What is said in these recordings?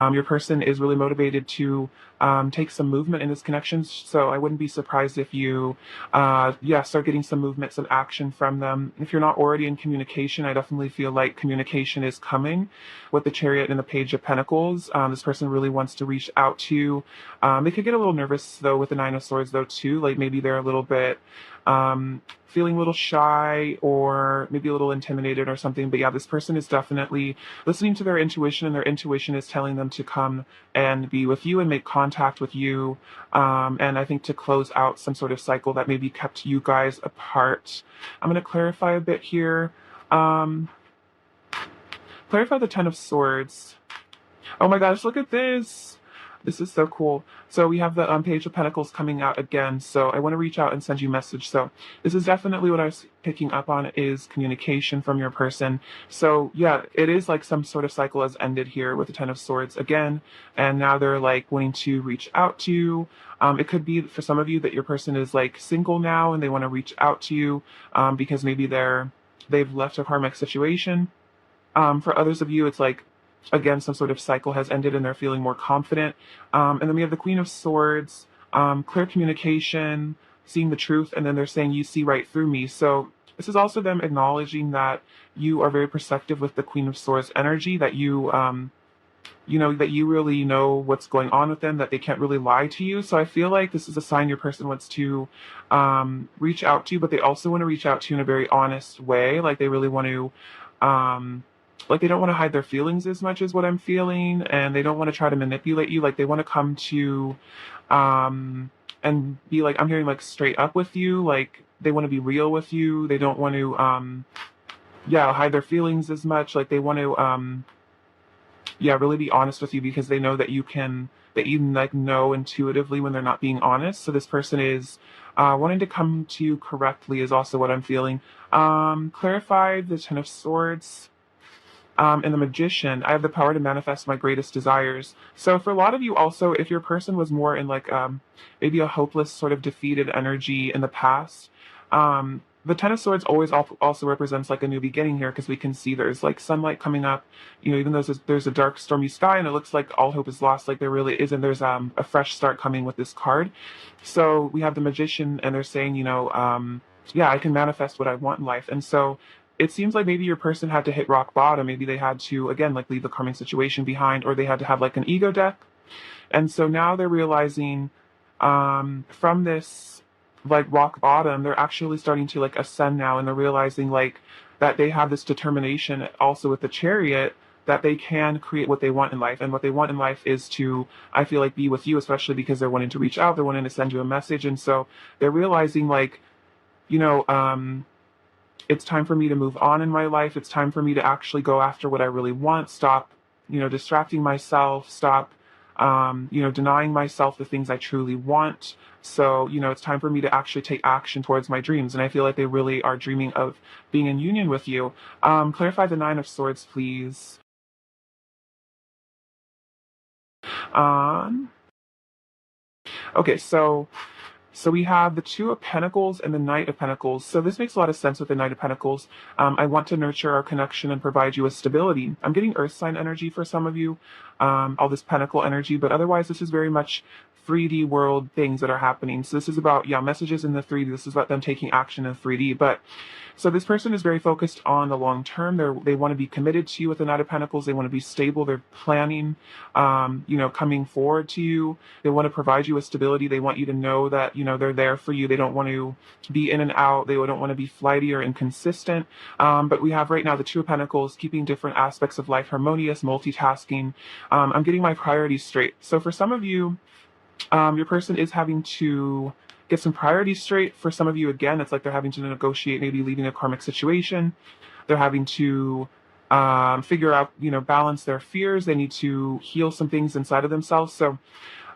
Your person is really motivated to take some movement in this connection. So I wouldn't be surprised if you, yeah, start getting some movement, some action from them. If you're not already in communication, I definitely feel like communication is coming with the Chariot and the Page of Pentacles. This person really wants to reach out to you. They could get a little nervous though with the Nine of Swords though too. Like maybe they're a little bit feeling a little shy or maybe a little intimidated or something. But yeah, this person is definitely listening to their intuition, and their intuition is telling them to come and be with you and make contact with you. And I think to close out some sort of cycle that maybe kept you guys apart. I'm going to clarify a bit here. Um, Clarify the Ten of Swords. Oh my gosh, look at this. This is so cool. So we have the Page of Pentacles coming out again. So I want to reach out and send you a message. So this is definitely what I was picking up on, is communication from your person. So yeah, it is like some sort of cycle has ended here with the Ten of Swords again. And now they're like wanting to reach out to you. It could be for some of you that your person is like single now and they want to reach out to you because maybe they've left a karmic situation. For others of you, it's like, again, some sort of cycle has ended and they're feeling more confident. And then we have the Queen of Swords, clear communication, seeing the truth, and then they're saying, you see right through me. So this is also them acknowledging that you are very perceptive with the Queen of Swords energy, that that you really know what's going on with them, that they can't really lie to you. So I feel like this is a sign your person wants to reach out to you, but they also want to reach out to you in a very honest way. Like they really want to like they don't want to hide their feelings as much as what I'm feeling, and they don't want to try to manipulate you. Like they want to come to and be like, I'm hearing like straight up with you. Like they want to be real with you. They don't want to yeah, hide their feelings as much. Like they want to yeah, really be honest with you, because they know that you like know intuitively when they're not being honest. So this person is wanting to come to you correctly is also what I'm feeling. Clarify the Ten of Swords. And the Magician. I have the power to manifest my greatest desires. So for a lot of you also, if your person was more in like maybe a hopeless sort of defeated energy in the past, the Ten of Swords always also represents like a new beginning here, because we can see there's like sunlight coming up. Even though there's a dark, stormy sky and it looks like all hope is lost, like there really isn't. There's a fresh start coming with this card. So we have the Magician, and they're saying, yeah, I can manifest what I want in life. And so it seems like maybe your person had to hit rock bottom. Maybe they had to, again, like leave the karmic situation behind, or they had to have like an ego death. And so now they're realizing from this like rock bottom, they're actually starting to like ascend now, and they're realizing like that they have this determination also with the Chariot, that they can create what they want in life. And what they want in life is to, I feel like, be with you, especially because they're wanting to reach out, they're wanting to send you a message. And so they're realizing like, you know, it's time for me to move on in my life. It's time for me to actually go after what I really want. Stop, distracting myself. Stop, denying myself the things I truly want. So, it's time for me to actually take action towards my dreams. And I feel like they really are dreaming of being in union with you. Clarify the Nine of Swords, please. Um, okay, so we have the Two of Pentacles and the Knight of Pentacles. So this makes a lot of sense with the Knight of Pentacles. I want to nurture our connection and provide you with stability. I'm getting Earth sign energy for some of you, all this Pentacle energy, but otherwise this is very much 3D world things that are happening. So this is about, yeah, messages in the 3D. This is about them taking action in 3D. But so this person is very focused on the long term. They want to be committed to you with the Knight of Pentacles. They want to be stable. They're planning, coming forward to you. They want to provide you with stability. They want you to know that, they're there for you. They don't want to be in and out. They don't want to be flighty or inconsistent. But we have right now the Two of Pentacles, keeping different aspects of life harmonious, multitasking. I'm getting my priorities straight. So for some of you, your person is having to get some priorities straight. For some of you, again, it's like they're having to negotiate maybe leaving a karmic situation. They're having to figure out, balance their fears. They need to heal some things inside of themselves. So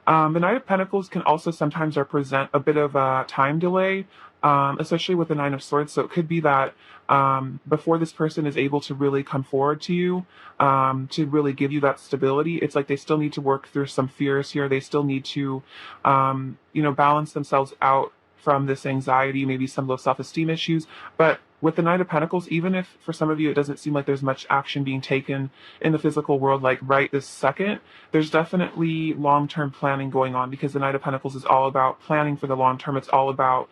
the Knight of Pentacles can also sometimes represent a bit of a time delay, especially with the Nine of Swords. So it could be that before this person is able to really come forward to you, to really give you that stability, it's like they still need to work through some fears here. They still need to, balance themselves out from this anxiety, maybe some low self-esteem issues. But with the Knight of Pentacles, even if for some of you it doesn't seem like there's much action being taken in the physical world, like right this second, there's definitely long-term planning going on, because the Knight of Pentacles is all about planning for the long term. It's all about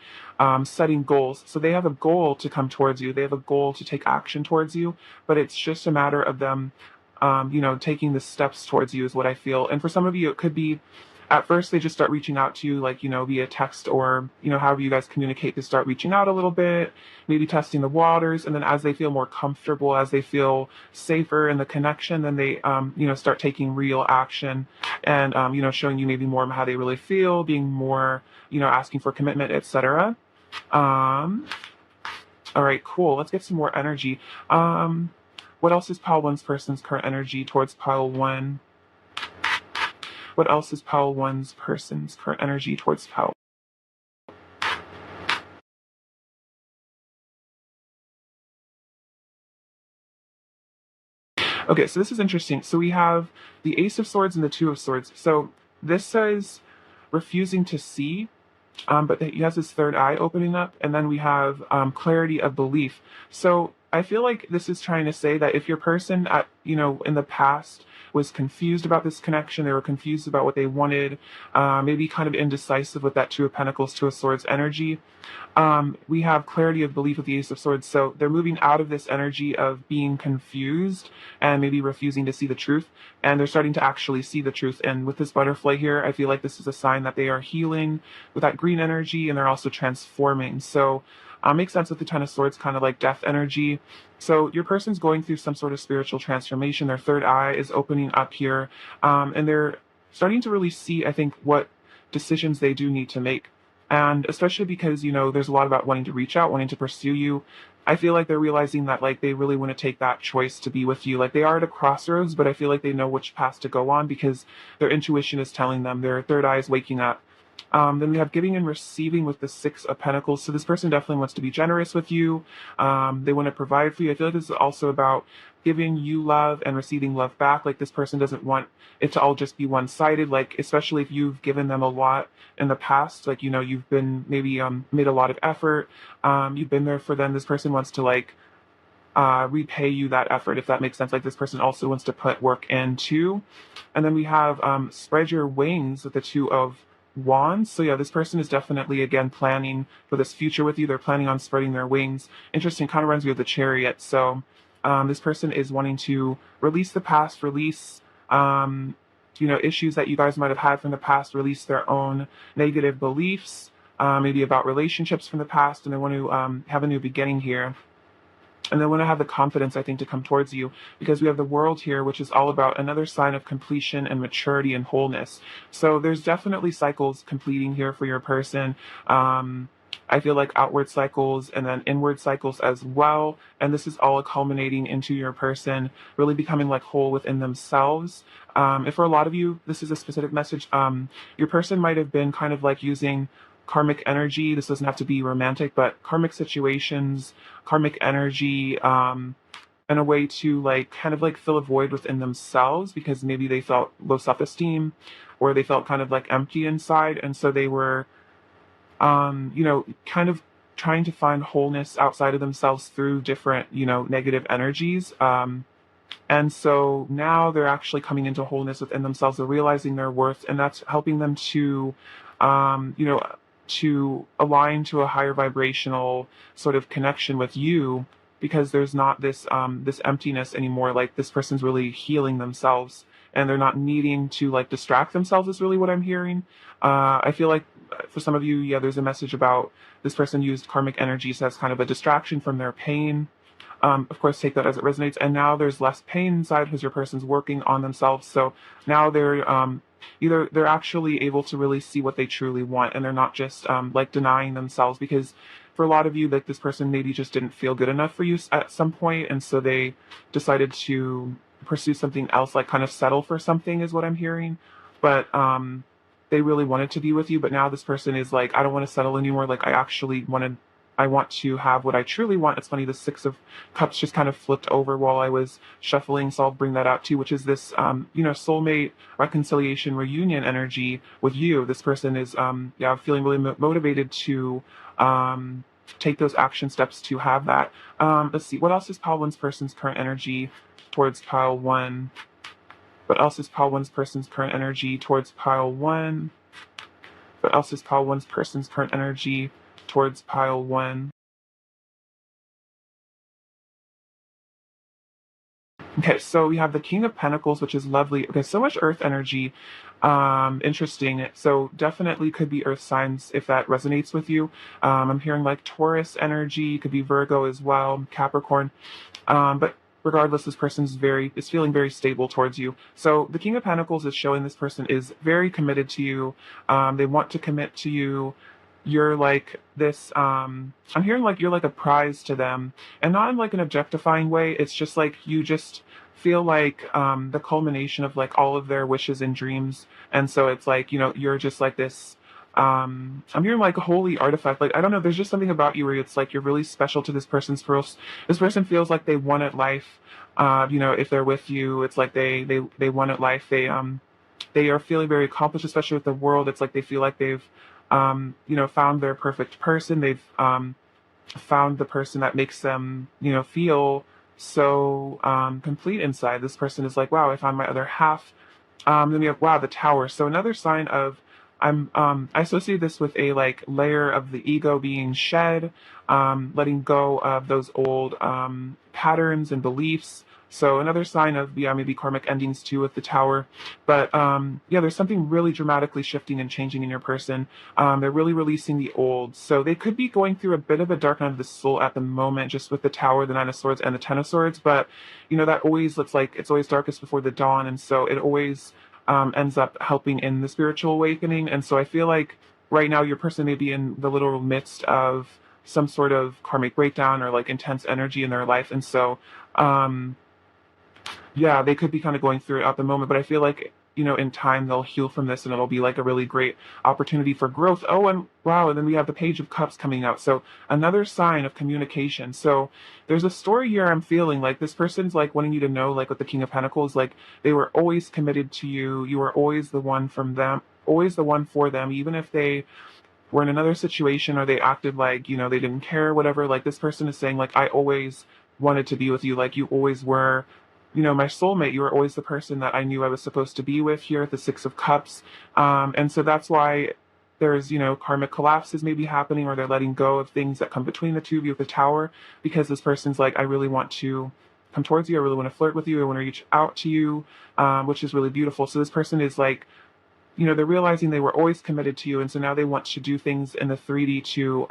setting goals. So they have a goal to come towards you. They have a goal to take action towards you, but it's just a matter of them, taking the steps towards you is what I feel. And for some of you, it could be at first they just start reaching out to you, like, via text or, however you guys communicate, they start reaching out a little bit, maybe testing the waters. And then as they feel more comfortable, as they feel safer in the connection, then they, start taking real action and, showing you maybe more of how they really feel, being more, asking for commitment, etc. All right, cool. Let's get some more energy. What else is pile one's person's current energy towards pile one? What else is pile one's person's current energy towards pile? Okay, so this is interesting. So we have the Ace of Swords and the Two of Swords. So this says refusing to see, but he has his third eye opening up, and then we have clarity of belief. So I feel like this is trying to say that if your person in the past was confused about this connection, they were confused about what they wanted, maybe kind of indecisive with that Two of Pentacles, Two of Swords energy. We have clarity of belief with the Ace of Swords. So they're moving out of this energy of being confused and maybe refusing to see the truth, and they're starting to actually see the truth. And with this butterfly here, I feel like this is a sign that they are healing with that green energy, and they're also transforming. So makes sense with the Ten of Swords, kind of like death energy. So your person's going through some sort of spiritual transformation. Their third eye is opening up here, and they're starting to really see, I think, what decisions they do need to make. And especially because, there's a lot about wanting to reach out, wanting to pursue you. I feel like they're realizing that, like, they really want to take that choice to be with you. Like, they are at a crossroads, but I feel like they know which path to go on because their intuition is telling them. Their third eye is waking up. Then we have giving and receiving with the Six of Pentacles. So this person definitely wants to be generous with you. They want to provide for you. I feel like this is also about giving you love and receiving love back. Like, this person doesn't want it to all just be one-sided. Like, especially if you've given them a lot in the past, like, you've been maybe made a lot of effort. You've been there for them. This person wants to, like, repay you that effort, if that makes sense. Like, this person also wants to put work in too. And then we have spread your wings with the Two of Wands. So yeah, this person is definitely, again, planning for this future with you. They're planning on spreading their wings. Interesting, kind of reminds me of the Chariot. So this person is wanting to release the past, release issues that you guys might have had from the past, release their own negative beliefs, maybe about relationships from the past, and they want to have a new beginning here. And they want to have the confidence, I think, to come towards you, because we have the World here, which is all about another sign of completion and maturity and wholeness. So there's definitely cycles completing here for your person. I feel like outward cycles and then inward cycles as well. And this is all culminating into your person really becoming like whole within themselves. And for a lot of you, this is a specific message. Your person might have been kind of like using karmic energy. This doesn't have to be romantic, but karmic situations, karmic energy, in a way to like kind of like fill a void within themselves, because maybe they felt low self-esteem or they felt kind of like empty inside. And so they were, kind of trying to find wholeness outside of themselves through different, negative energies. And so now they're actually coming into wholeness within themselves. They're realizing their worth, and that's helping them to, to align to a higher vibrational sort of connection with you, because there's not this this emptiness anymore. Like, this person's really healing themselves, and they're not needing to like distract themselves, is really what I'm hearing. I feel like for some of you, yeah, there's a message about this person used karmic energies as kind of a distraction from their pain. Of course, take that as it resonates. And now there's less pain inside because your person's working on themselves. So now they're either they're actually able to really see what they truly want, and they're not just like denying themselves. Because for a lot of you, like, this person maybe just didn't feel good enough for you at some point, and so they decided to pursue something else, like kind of settle for something, is what I'm hearing. But they really wanted to be with you, but now this person is like, I don't want to settle anymore. Like, I I want to have what I truly want. It's funny, the Six of Cups just kind of flipped over while I was shuffling, so I'll bring that out too, which is this, soulmate reconciliation reunion energy with you. This person is, feeling really motivated to, take those action steps to have that. Let's see, what else is pile one's person's current energy towards pile one? What else is pile one's person's current energy towards pile one? What else is pile one's person's current energy towards pile one? Okay, so we have the King of Pentacles, which is lovely. Okay, so much Earth energy. Interesting. So definitely could be Earth signs if that resonates with you. I'm hearing like Taurus energy, could be Virgo as well, Capricorn. But regardless, this person is feeling very stable towards you. So the King of Pentacles is showing this person is very committed to you. They want to commit to you. You're like this, I'm hearing like you're like a prize to them, and not in like an objectifying way. It's just like you just feel like the culmination of like all of their wishes and dreams. And so it's like, you're just like this, I'm hearing like a holy artifact. Like, I don't know, there's just something about you where it's like you're really special to this person's first. This person feels like they won at life. If they're with you, it's like they won at life. They are feeling very accomplished, especially with the world. It's like they feel like they've found their perfect person. They've found the person that makes them, feel so complete inside. This person is like, wow, I found my other half. Then we have, wow, the Tower. So another sign of, I associate this with a like layer of the ego being shed, letting go of those old patterns and beliefs. So another sign of, maybe karmic endings too with the Tower. But there's something really dramatically shifting and changing in your person. They're really releasing the old. So they could be going through a bit of a dark night of the soul at the moment, just with the Tower, the Nine of Swords, and the Ten of Swords. But, that always looks like it's always darkest before the dawn. And so it always ends up helping in the spiritual awakening. And so I feel like right now your person may be in the literal midst of some sort of karmic breakdown or like intense energy in their life. And so, they could be kind of going through it at the moment, but I feel like, in time they'll heal from this and it'll be like a really great opportunity for growth. Oh, and wow, and then we have the Page of Cups coming out. So another sign of communication. So there's a story here I'm feeling like this person's like wanting you to know, like with the King of Pentacles, like they were always committed to you. You were always the one from them, always the one for them, even if they were in another situation or they acted like, they didn't care, whatever. Like this person is saying like, I always wanted to be with you. Like you always were, my soulmate. You were always the person that I knew I was supposed to be with here at the Six of Cups. And so that's why there's, karmic collapses maybe happening, or they're letting go of things that come between the two of you with the Tower, because this person's like, I really want to come towards you. I really want to flirt with you. I want to reach out to you, which is really beautiful. So this person is like, they're realizing they were always committed to you. And so now they want to do things in the 3D to,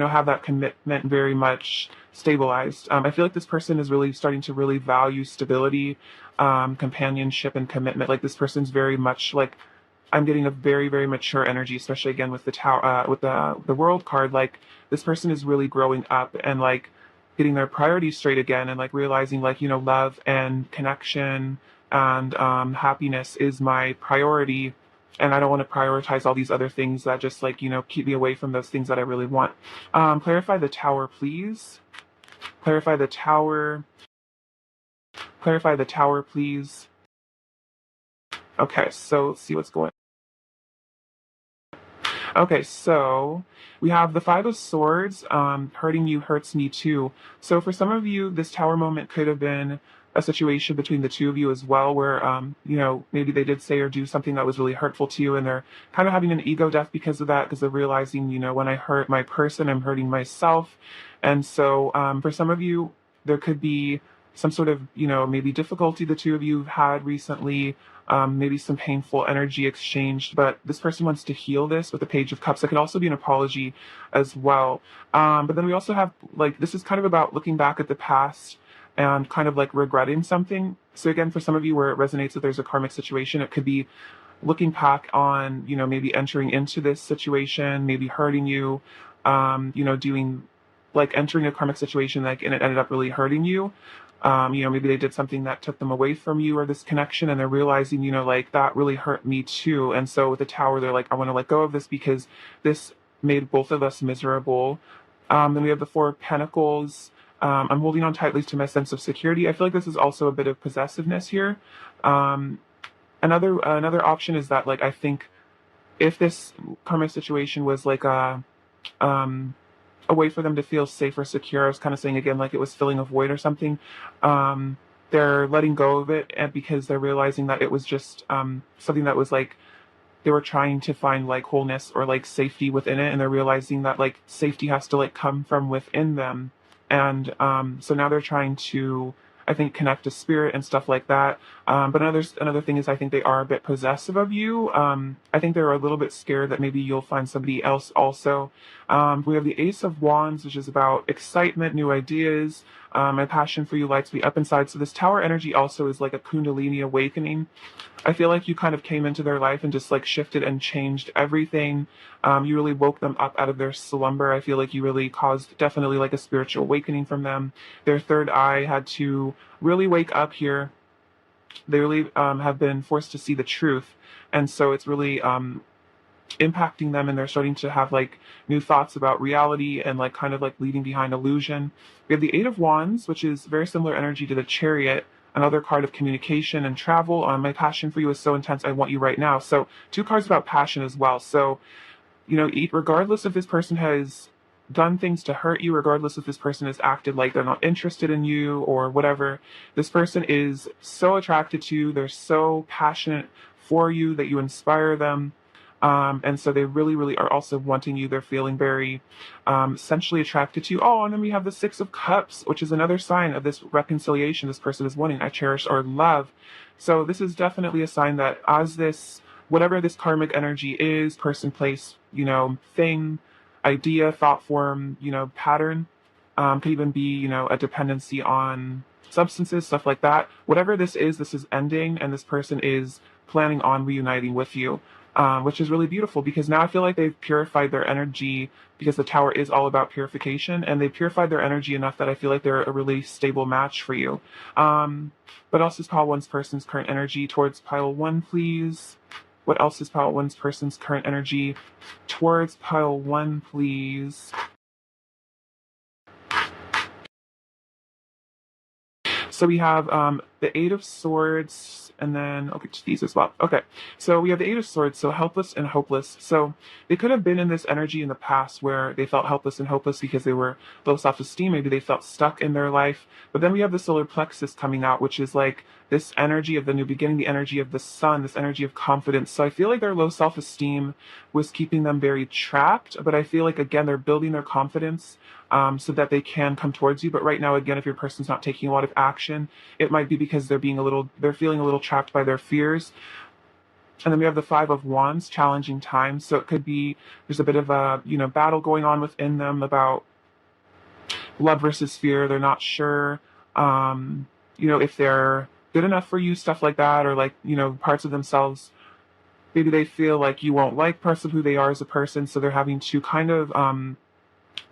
have that commitment very much stabilized. I feel like this person is really starting to really value stability, companionship, and commitment. Like this person's very much like, I'm getting a very, very mature energy, especially again with the Tower, with the World card. Like this person is really growing up and like getting their priorities straight again, and like realizing like, love and connection and happiness is my priority. And I don't want to prioritize all these other things that just like, keep me away from those things that I really want. Clarify the Tower, please. Clarify the Tower. Clarify the Tower, please. Okay, so let's see what's going on. Okay, so we have the Five of Swords. Hurting you hurts me too. So for some of you, this Tower moment could have been a situation between the two of you as well, where, maybe they did say or do something that was really hurtful to you, and they're kind of having an ego death because of that, because they're realizing, when I hurt my person, I'm hurting myself. And so for some of you, there could be some sort of, maybe difficulty the two of you have had recently, maybe some painful energy exchanged, but this person wants to heal this with the Page of Cups. It could also be an apology as well. But then we also have, like, this is kind of about looking back at the past and kind of like regretting something. So again, for some of you where it resonates that there's a karmic situation, it could be looking back on, maybe entering into this situation, maybe hurting you, doing like entering a karmic situation, like, and it ended up really hurting you. Maybe they did something that took them away from you or this connection, and they're realizing, like that really hurt me too. And so with the Tower, they're like, I want to let go of this because this made both of us miserable. Then we have the Four of Pentacles. I'm holding on tightly to my sense of security. I feel like this is also a bit of possessiveness here. Um, another option is that, like, I think if this karmic situation was like um, a way for them to feel safe or secure, I was kind of saying again, like it was filling a void or something. Um, they're letting go of it, and because they're realizing that it was just something that was like they were trying to find like wholeness or like safety within it, and they're realizing that like safety has to like come from within them. And so now they're trying to, I think, connect to spirit and stuff like that. But another thing is I think they are a bit possessive of you. I think they're a little bit scared that maybe you'll find somebody else also. We have the Ace of Wands, which is about excitement, new ideas. My passion for you lights me up inside. So this Tower energy also is like a Kundalini awakening. I feel like you kind of came into their life and just like shifted and changed everything. You really woke them up out of their slumber. I feel like you really caused definitely like a spiritual awakening from them. Their third eye had to really wake up here. They really have been forced to see the truth. And so it's really impacting them, and they're starting to have like new thoughts about reality and like kind of like leaving behind illusion. We have the Eight of Wands, which is very similar energy to the Chariot, another card of communication and travel. My passion for you is so intense, I want you right now. So two cards about passion as well. So, you know, regardless if this person has done things to hurt you, regardless if this person has acted like they're not interested in you or whatever, this person is so attracted to you. They're so passionate for you that you inspire them. And so they really, really are also wanting you. They're feeling very sensually attracted to you. Oh, and then we have the Six of Cups, which is another sign of this reconciliation this person is wanting. I cherish our love. So this is definitely a sign that as this, whatever this karmic energy is, person, place, you know, thing, idea, thought form, you know, pattern, could even be, you know, a dependency on substances, stuff like that. Whatever this is ending, and this person is planning on reuniting with you, which is really beautiful because now I feel like they've purified their energy because the Tower is all about purification, and they've purified their energy enough that I feel like they're a really stable match for you. What else is pile one's person's current energy towards pile one, please? What else is pile one's person's current energy towards pile one, please? So we have the Eight of Swords, and then I'll get to these as well. Okay, so we have the Eight of Swords, so helpless and hopeless. So they could have been in this energy in the past where they felt helpless and hopeless because they were low self-esteem. Maybe they felt stuck in their life. But then we have the solar plexus coming out, which is like this energy of the new beginning, the energy of the sun, this energy of confidence. So I feel like their low self-esteem was keeping them very trapped. But I feel like, again, they're building their confidence so that they can come towards you. But right now, again, if your person's not taking a lot of action, it might be because they're feeling a little trapped by their fears. And then we have the Five of Wands, challenging times. So it could be there's a bit of a, you know, battle going on within them about love versus fear. They're not sure, you know, if they're good enough for you, stuff like that, or like, you know, parts of themselves. Maybe they feel like you won't like parts of who they are as a person, so they're having to kind of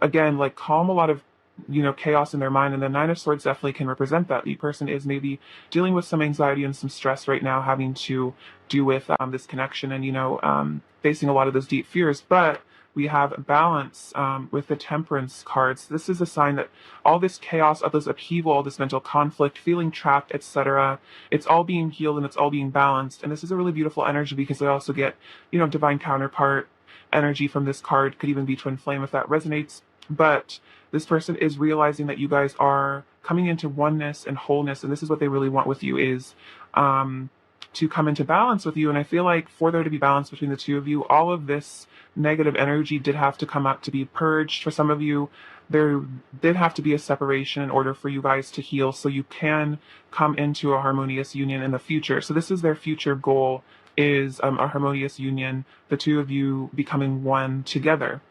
again, like calm a lot of, you know, chaos in their mind. And the Nine of Swords definitely can represent that. The person is maybe dealing with some anxiety and some stress right now, having to do with this connection and, you know, facing a lot of those deep fears. But we have balance with the Temperance cards. This is a sign that all this chaos, all this upheaval, all this mental conflict, feeling trapped, etc., it's all being healed and it's all being balanced. And this is a really beautiful energy because I also get, you know, divine counterpart energy from this card. Could even be twin flame if that resonates. But this person is realizing that you guys are coming into oneness and wholeness, and this is what they really want with you, is to come into balance with you. And I feel like for there to be balance between the two of you, all of this negative energy did have to come up to be purged. For some of you, there did have to be a separation in order for you guys to heal, so you can come into a harmonious union in the future. So this is their future goal, is a harmonious union, the two of you becoming one together.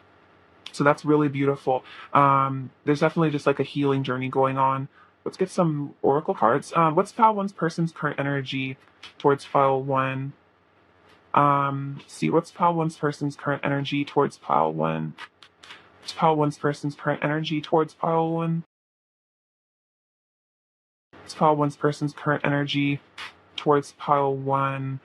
So that's really beautiful. There's definitely just like a healing journey going on. Let's get some oracle cards. What's pile one's person's current energy towards pile one? See, what's pile one's person's current energy towards pile one? What's pile one's person's current energy towards pile one? What's pile one's person's current energy towards pile one?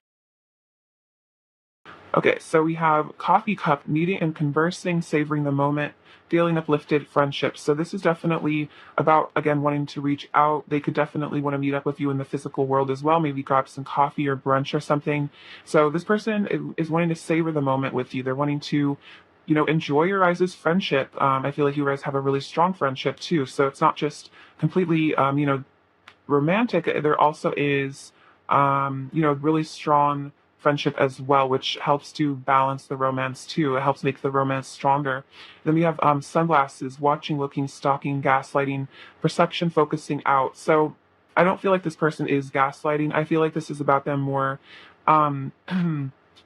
Okay, so we have coffee cup, meeting and conversing, savoring the moment, feeling uplifted, friendships. So this is definitely about, again, wanting to reach out. They could definitely want to meet up with you in the physical world as well, maybe grab some coffee or brunch or something. So this person is wanting to savor the moment with you. They're wanting to, enjoy your guys' friendship. I feel like you guys have a really strong friendship too. So it's not just completely, romantic. There also is, really strong friendship as well, which helps to balance the romance too. It helps make the romance stronger. Then we have sunglasses, watching, looking, stalking, gaslighting, perception, focusing out. So I don't feel like this person is gaslighting. I feel like this is about them more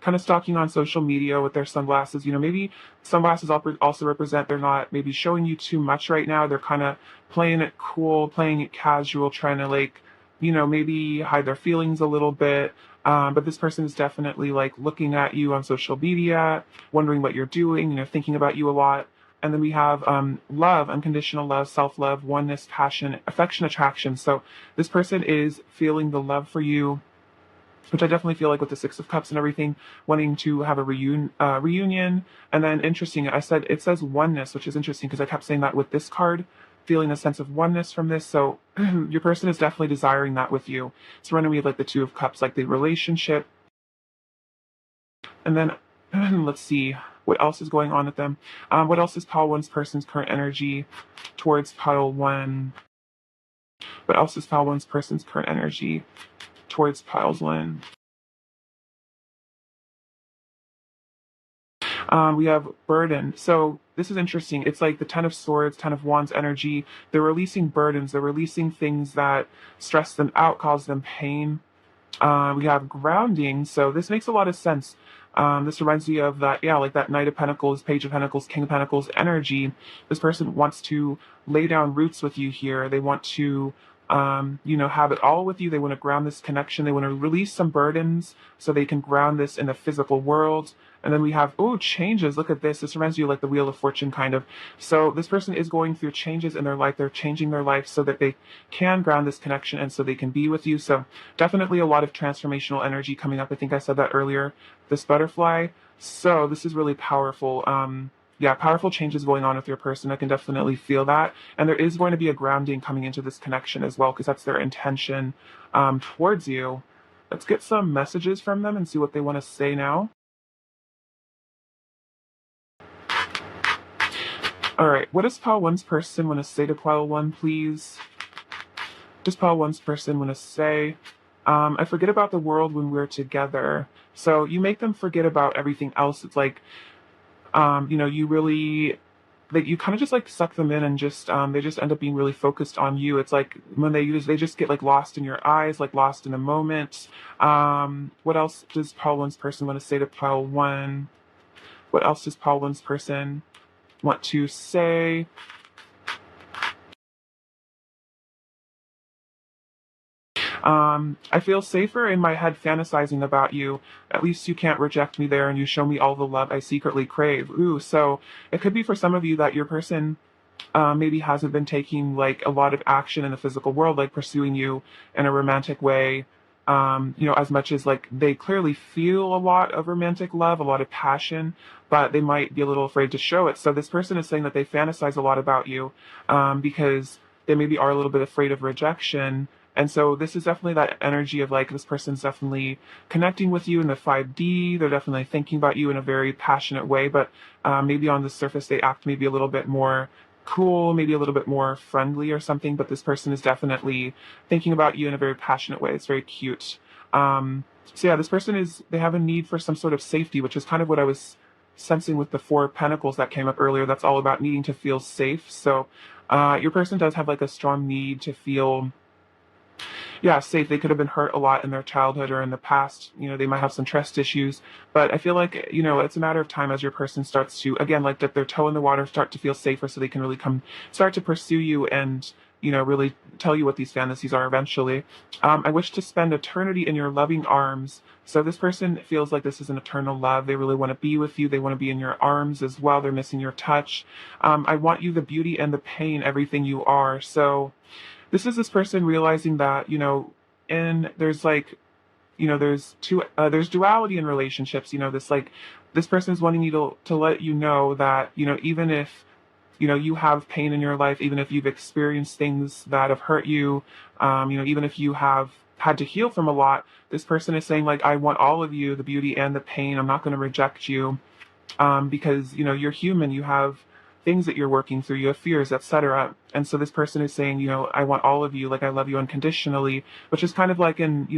kind of stalking on social media with their sunglasses. Maybe sunglasses also represent they're not maybe showing you too much right now. They're kind of playing it cool, playing it casual, trying to like, maybe hide their feelings a little bit. But this person is definitely like looking at you on social media, wondering what you're doing, thinking about you a lot. And then we have love, unconditional love, self love, oneness, passion, affection, attraction. So this person is feeling the love for you, which I definitely feel like with the Six of Cups and everything, wanting to have a reunion. And then interesting, it says oneness, which is interesting because I kept saying that with this card, feeling a sense of oneness from this. So your person is definitely desiring that with you. So running me like the Two of Cups, like the relationship. And then let's see what else is going on with them. What else is pile one's person's current energy towards pile one? What else is pile one's person's current energy towards piles one? We have burden. So this is interesting. It's like the Ten of Swords, Ten of Wands energy. They're releasing burdens. They're releasing things that stress them out, cause them pain. We have grounding. So this makes a lot of sense. This reminds me of that, yeah, like that Knight of Pentacles, Page of Pentacles, King of Pentacles energy. This person wants to lay down roots with you here. They want to, have it all with you. They want to ground this connection. They want to release some burdens so they can ground this in the physical world. And then we have, changes. Look at this. This reminds you of like the Wheel of Fortune kind of. So this person is going through changes in their life. They're changing their life so that they can ground this connection and so they can be with you. So definitely a lot of transformational energy coming up. I think I said that earlier, this butterfly. So this is really powerful. Yeah, powerful changes going on with your person. I can definitely feel that. And there is going to be a grounding coming into this connection as well, because that's their intention towards you. Let's get some messages from them and see what they want to say now. All right, what does pile one's person want to say to pile one, please? Does pile one's person want to say? I forget about the world when we're together. So you make them forget about everything else. It's like, you really, like you kind of just like suck them in and just, they just end up being really focused on you. It's like when they just get like lost in your eyes, like lost in the moment. What else does pile one's person want to say to pile one? What else does pile one's person want to say? I feel safer in my head fantasizing about you. At least you can't reject me there and you show me all the love I secretly crave. Ooh, so it could be for some of you that your person maybe hasn't been taking like a lot of action in the physical world, like pursuing you in a romantic way. As much as like they clearly feel a lot of romantic love, a lot of passion, but they might be a little afraid to show it. So this person is saying that they fantasize a lot about you because they maybe are a little bit afraid of rejection. And so this is definitely that energy of like this person's definitely connecting with you in the 5D. They're definitely thinking about you in a very passionate way, but maybe on the surface they act maybe a little bit more cool, maybe a little bit more friendly or something, but this person is definitely thinking about you in a very passionate way. It's very cute. So yeah, this person they have a need for some sort of safety, which is kind of what I was sensing with the Four of Pentacles that came up earlier. That's all about needing to feel safe. So your person does have like a strong need to feel, yeah, safe. They could have been hurt a lot in their childhood or in the past. They might have some trust issues, but I feel like, it's a matter of time as your person starts to, again, like dip their toe in the water, start to feel safer so they can really start to pursue you and, really tell you what these fantasies are eventually. I wish to spend eternity in your loving arms. So this person feels like this is an eternal love. They really want to be with you. They want to be in your arms as well. They're missing your touch. I want you, the beauty and the pain, everything you are. So this is this person realizing that, and there's like there's duality in relationships. This like this person is wanting you to let you know that even if you have pain in your life, even if you've experienced things that have hurt you, even if you have had to heal from a lot, this person is saying like, I want all of you, the beauty and the pain. I'm not going to reject you, because you're human. You have things that you're working through. You have fears, etc. And so this person is saying, I want all of you. Like I love you unconditionally, which is kind of like in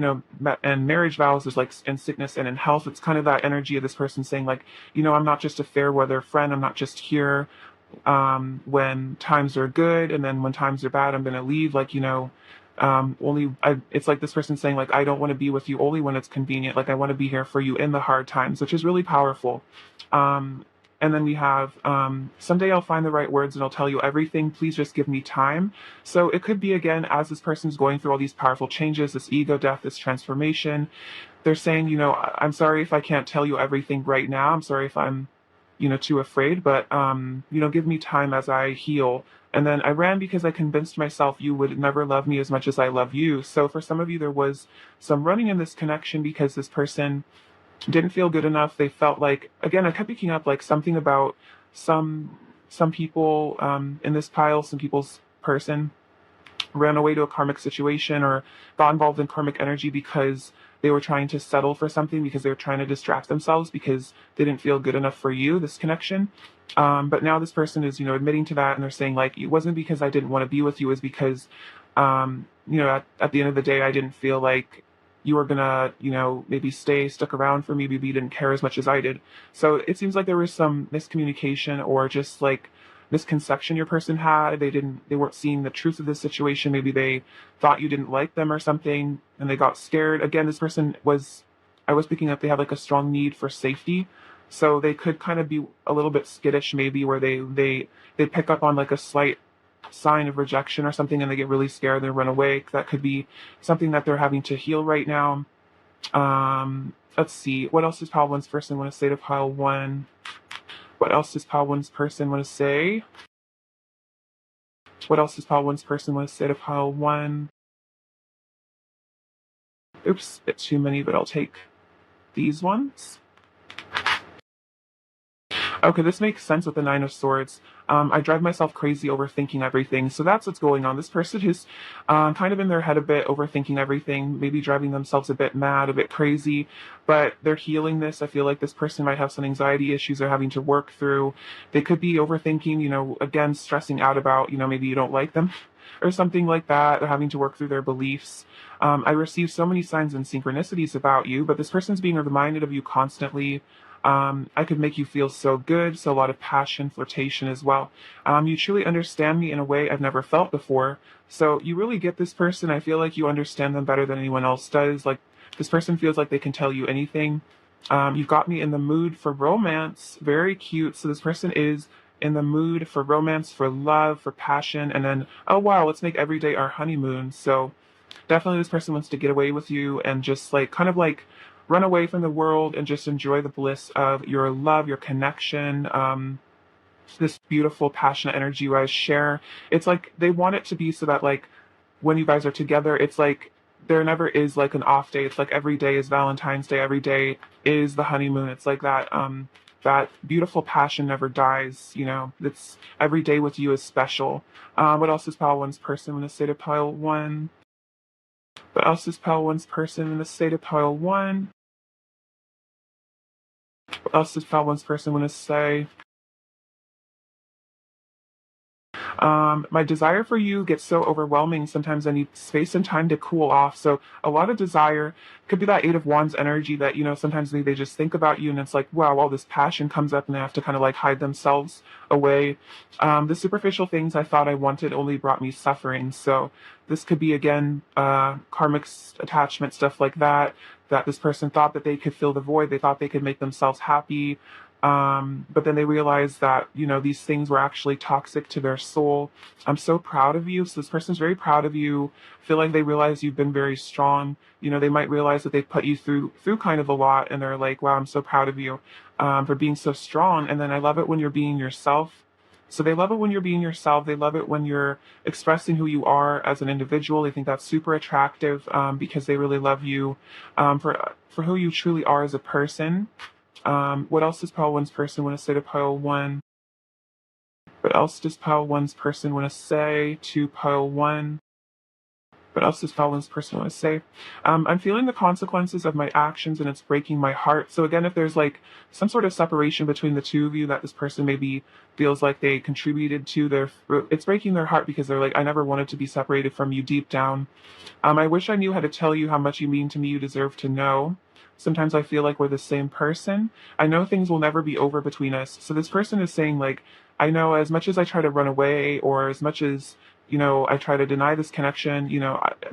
and marriage vows is like in sickness and in health. It's kind of that energy of this person saying like, I'm not just a fair weather friend. I'm not just here when times are good, and then when times are bad, I'm going to leave. Like, it's like this person saying like, I don't want to be with you only when it's convenient. Like I want to be here for you in the hard times, which is really powerful. Um, and then we have, someday I'll find the right words and I'll tell you everything. Please just give me time. So it could be, again, as this person's going through all these powerful changes, this ego death, this transformation, they're saying, I'm sorry if I can't tell you everything right now. I'm sorry if I'm too afraid, but, give me time as I heal. And then I ran because I convinced myself you would never love me as much as I love you. So for some of you, there was some running in this connection because this person didn't feel good enough. They felt like, again, I kept picking up like something about some people, in this pile, some people's person ran away to a karmic situation or got involved in karmic energy because they were trying to settle for something, because they were trying to distract themselves because they didn't feel good enough for you, this connection. But now this person is, admitting to that, and they're saying like, it wasn't because I didn't want to be with you, it was because, at the end of the day, I didn't feel like you were gonna, maybe stuck around for me. Maybe you didn't care as much as I did. So it seems like there was some miscommunication or just like misconception your person had. They weren't seeing the truth of this situation. Maybe they thought you didn't like them or something and they got scared. Again, this person I was picking up, they had like a strong need for safety. So they could kind of be a little bit skittish, maybe, where they pick up on like a slight sign of rejection or something and they get really scared, they run away. That could be something that they're having to heal right now. Let's see, what else does pile one's person want to say to pile one? What else does pile one's person want to say? What else does pile one's person want to say to pile one? Oops, bit too many, but I'll take these ones. Okay, this makes sense with the Nine of Swords. I drive myself crazy overthinking everything. So that's what's going on. This person is kind of in their head a bit, overthinking everything, maybe driving themselves a bit mad, a bit crazy, but they're healing this. I feel like this person might have some anxiety issues they're having to work through. They could be overthinking, again, stressing out about, maybe you don't like them or something like that. They're having to work through their beliefs. I receive so many signs and synchronicities about you, but this person's being reminded of you constantly. I could make you feel so good, so a lot of passion, flirtation as well. You truly understand me in a way I've never felt before. So you really get this person. I feel like you understand them better than anyone else does. Like this person feels like they can tell you anything. You've got me in the mood for romance. Very cute. So this person is in the mood for romance, for love, for passion. And then, oh wow, let's make every day our honeymoon. So definitely this person wants to get away with you and just like kind of like run away from the world and just enjoy the bliss of your love, your connection, this beautiful passionate energy you guys share. It's like they want it to be so that like when you guys are together, it's like there never is like an off day. It's like every day is Valentine's Day, every day is the honeymoon. It's like that beautiful passion never dies. It's every day with you is special. What else is pile one's person in the state of pile one? What else is pile one's person in the state of pile one? What else does pile one's person want to say? My desire for you gets so overwhelming. Sometimes I need space and time to cool off. So a lot of desire could be that Eight of Wands energy that, sometimes they just think about you and it's like, wow, all this passion comes up and they have to kind of like hide themselves away. The superficial things I thought I wanted only brought me suffering. So this could be, again, karmic attachment, stuff like that this person thought that they could fill the void. They thought they could make themselves happy. But then they realized that, these things were actually toxic to their soul. I'm so proud of you. So this person's very proud of you. Feel like they realize you've been very strong. They might realize that they put you through kind of a lot and they're like, wow, I'm so proud of you, for being so strong. And then I love it when you're being yourself. So they love it when you're being yourself. They love it when you're expressing who you are as an individual. They think that's super attractive, because they really love you, for who you truly are as a person. What else does pile one's person want to say to pile one? What else does pile one's person want to say to pile one? What else does pile one's person want to say? I'm feeling the consequences of my actions and it's breaking my heart. So again, if there's like some sort of separation between the two of you that this person maybe feels like they contributed to it's breaking their heart because they're like, I never wanted to be separated from you deep down. I wish I knew how to tell you how much you mean to me. You deserve to know. Sometimes I feel like we're the same person. I know things will never be over between us. So this person is saying, like, I know as much as I try to run away or as much as, I try to deny this connection,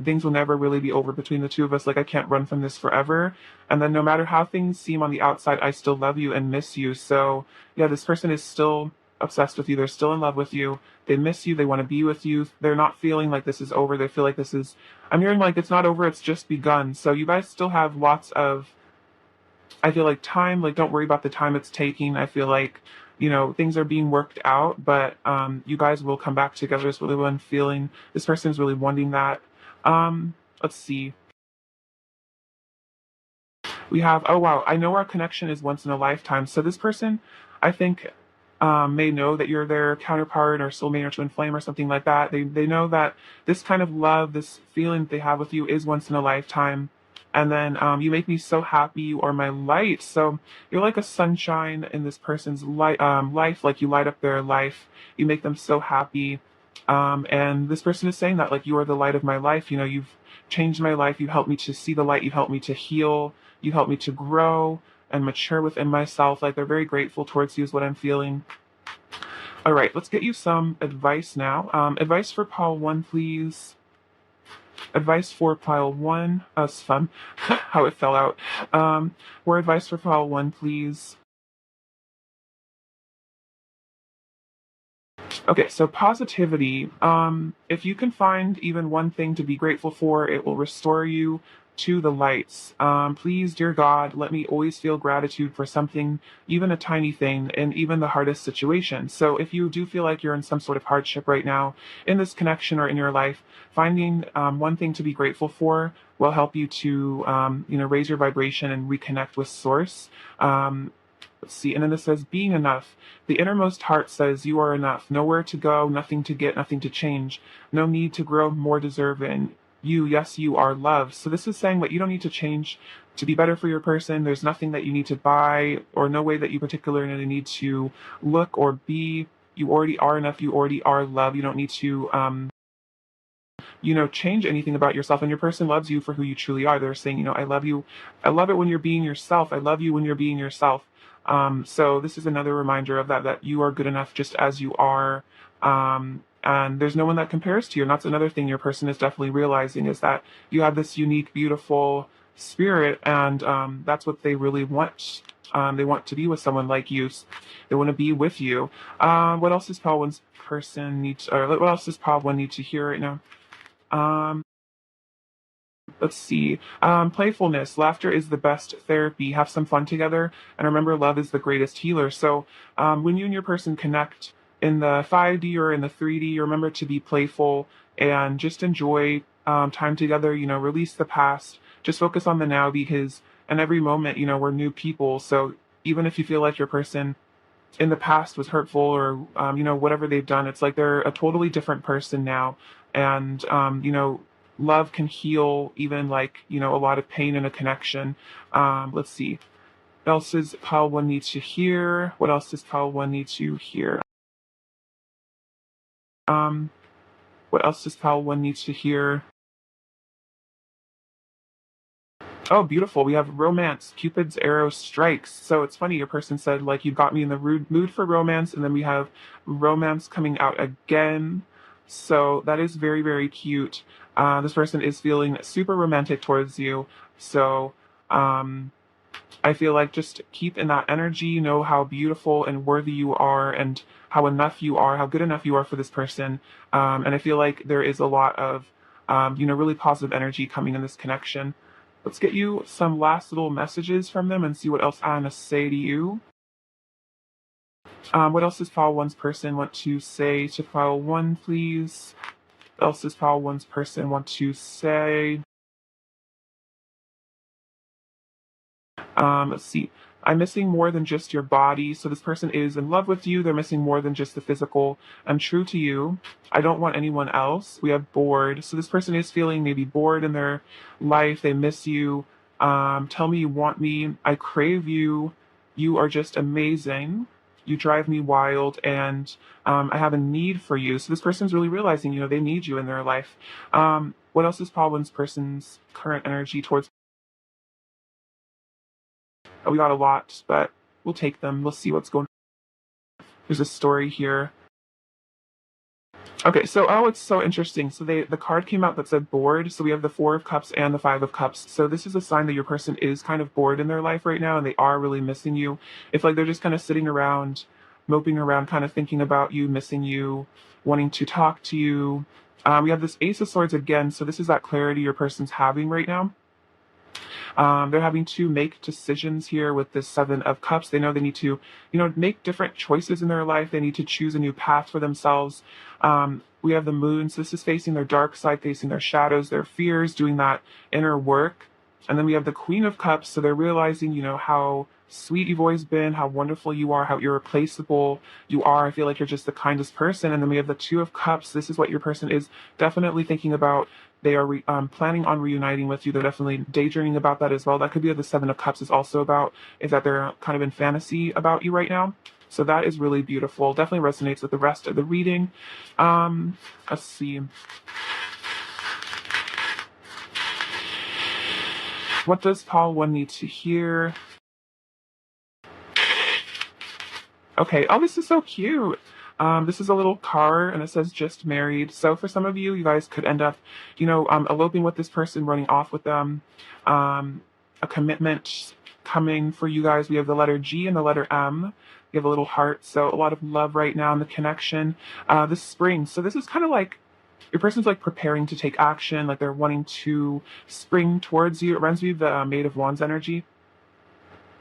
things will never really be over between the two of us. Like, I can't run from this forever. And then no matter how things seem on the outside, I still love you and miss you. So, yeah, this person is still obsessed with you. They're still in love with you. They miss you. They want to be with you. They're not feeling like this is over. They feel like I'm hearing like it's not over, it's just begun. So you guys still have lots of, I feel like, time. Like, don't worry about the time it's taking. I feel like, things are being worked out, but you guys will come back together is really what I'm feeling. This person is really wanting that. Let's see. We have, oh wow, I know our connection is once in a lifetime. So this person, I think, may know that you're their counterpart or soulmate or twin flame or something like that. They know that this kind of love, this feeling that they have with you is once in a lifetime. And then you make me so happy. You are my light. So you're like a sunshine in this person's life. Like you light up their life. You make them so happy. And this person is saying that, like, you are the light of my life. You've changed my life. You helped me to see the light. You helped me to heal. You helped me to grow and mature within myself. Like, they're very grateful towards you is what I'm feeling. All right, let's get you some advice now. Advice for pile one, please. Advice for pile one. That's fun. How it fell out. More advice for pile one, please. Okay, so positivity. If you can find even one thing to be grateful for, it will restore you to the lights. Please, dear God, let me always feel gratitude for something, even a tiny thing, in even the hardest situation. So if you do feel like you're in some sort of hardship right now in this connection or in your life, finding one thing to be grateful for will help you to, raise your vibration and reconnect with Source. Let's see. And then it says, being enough. The innermost heart says, you are enough. Nowhere to go, nothing to get, nothing to change. No need to grow more deserving. You, yes, you are love. So this is saying that you don't need to change to be better for your person. There's nothing that you need to buy or no way that you particularly need to look or be. You already are enough. You already are love. You don't need to, change anything about yourself, and your person loves you for who you truly are. They're saying, I love you. I love it when you're being yourself. I love you when you're being yourself. So this is another reminder of that you are good enough just as you are. And there's no one that compares to you. And that's another thing your person is definitely realizing is that you have this unique, beautiful spirit, and that's what they really want. They want to be with someone like you. They want to be with you. What else does Paul one's person need to, or what else does Paul one need to hear right now? Um, let's see. Playfulness. Laughter is the best therapy. Have some fun together. And remember, love is the greatest healer. So when you and your person connect in the 5D or in the 3D, remember to be playful and just enjoy time together. Release the past. Just focus on the now because in every moment, we're new people. So even if you feel like your person in the past was hurtful or whatever they've done, it's like they're a totally different person now. And love can heal even like a lot of pain in a connection. Let's see, what else does pile one need to hear? What else does pile one need to hear? um what else does pile one need to hear? Oh, beautiful. We have romance. Cupid's arrow strikes. So it's funny, your person said, like, you got me in the mood for romance, and then we have romance coming out again. So that is very, very cute. This person is feeling super romantic towards you. So um, I feel like just keep in that energy, know how beautiful and worthy you are, and how enough you are, how good enough you are for this person. And I feel like there is a lot of, really positive energy coming in this connection. Let's get you some last little messages from them and see what else Anna say to you. What else does pile one's person want to say to pile one, please? What else does pile one's person want to say? Let's see. I'm missing more than just your body. So this person is in love with you. They're missing more than just the physical. I'm true to you. I don't want anyone else. We have bored. So this person is feeling maybe bored in their life. They miss you. Tell me you want me. I crave you. You are just amazing. You drive me wild, and I have a need for you. So this person's really realizing, they need you in their life. What else is Paul One's person's current energy towards? We got a lot, but we'll take them. We'll see what's going on. There's a story here. Okay, so it's so interesting. So the card came out that said bored. So we have the Four of Cups and the Five of Cups. So this is a sign that your person is kind of bored in their life right now, and they are really missing you. If like they're just kind of sitting around, moping around, kind of thinking about you, missing you, wanting to talk to you. We have this Ace of Swords again. So this is that clarity your person's having right now. They're having to make decisions here with this Seven of Cups. They know they need to, make different choices in their life. They need to choose a new path for themselves. We have the Moon. So this is facing their dark side, facing their shadows, their fears, doing that inner work. And then we have the Queen of Cups. So they're realizing, how sweet you've always been, how wonderful you are, how irreplaceable you are. I feel like you're just the kindest person. And then we have the Two of Cups. This is what your person is definitely thinking about. They are planning on reuniting with you. They're definitely daydreaming about that as well. That could be what the Seven of Cups is also about, is that they're kind of in fantasy about you right now. So that is really beautiful. Definitely resonates with the rest of the reading. Let's see. What does Paul One need to hear? Okay. Oh, this is so cute. This is a little car, and it says "just married." So for some of you, you guys could end up, eloping with this person, running off with them. A commitment coming for you guys. We have the letter G and the letter M. We have a little heart, so a lot of love right now in the connection. This spring. So this is kind of like your person's like preparing to take action, like they're wanting to spring towards you. It reminds me of the Maid of Wands energy.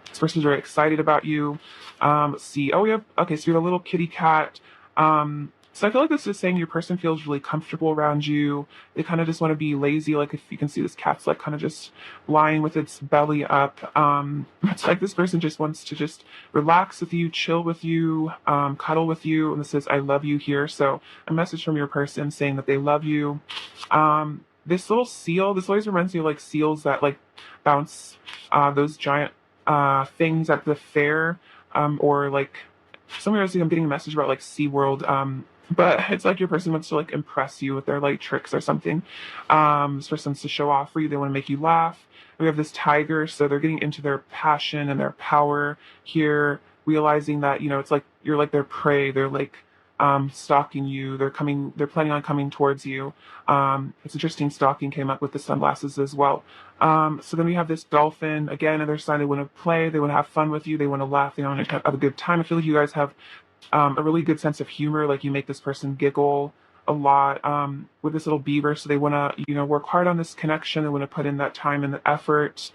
This person's very excited about you. Let's see. Oh, we have, okay, so you have a little kitty cat. So I feel like this is saying your person feels really comfortable around you. They kind of just want to be lazy. Like if you can see this cat's like kind of just lying with its belly up. It's like this person just wants to just relax with you, chill with you, cuddle with you. And this says, I love you here. So a message from your person saying that they love you. This little seal, this always reminds me of like seals that like bounce those giant things at the fair, or like somewhere else. I'm getting a message about like SeaWorld, but it's like your person wants to like impress you with their like tricks or something. This person wants to show off for you. They want to make you laugh. We have this tiger, so they're getting into their passion and their power here, realizing that it's like you're like their prey. They're like stalking you. They're planning on coming towards you. It's interesting, stalking came up with the sunglasses as well. So then we have this dolphin, again, another sign. They want to play, they want to have fun with you, they want to laugh, they want to have a good time. I feel like you guys have a really good sense of humor. Like you make this person giggle a lot, with this little beaver. So they want to, work hard on this connection. They want to put in that time and the effort,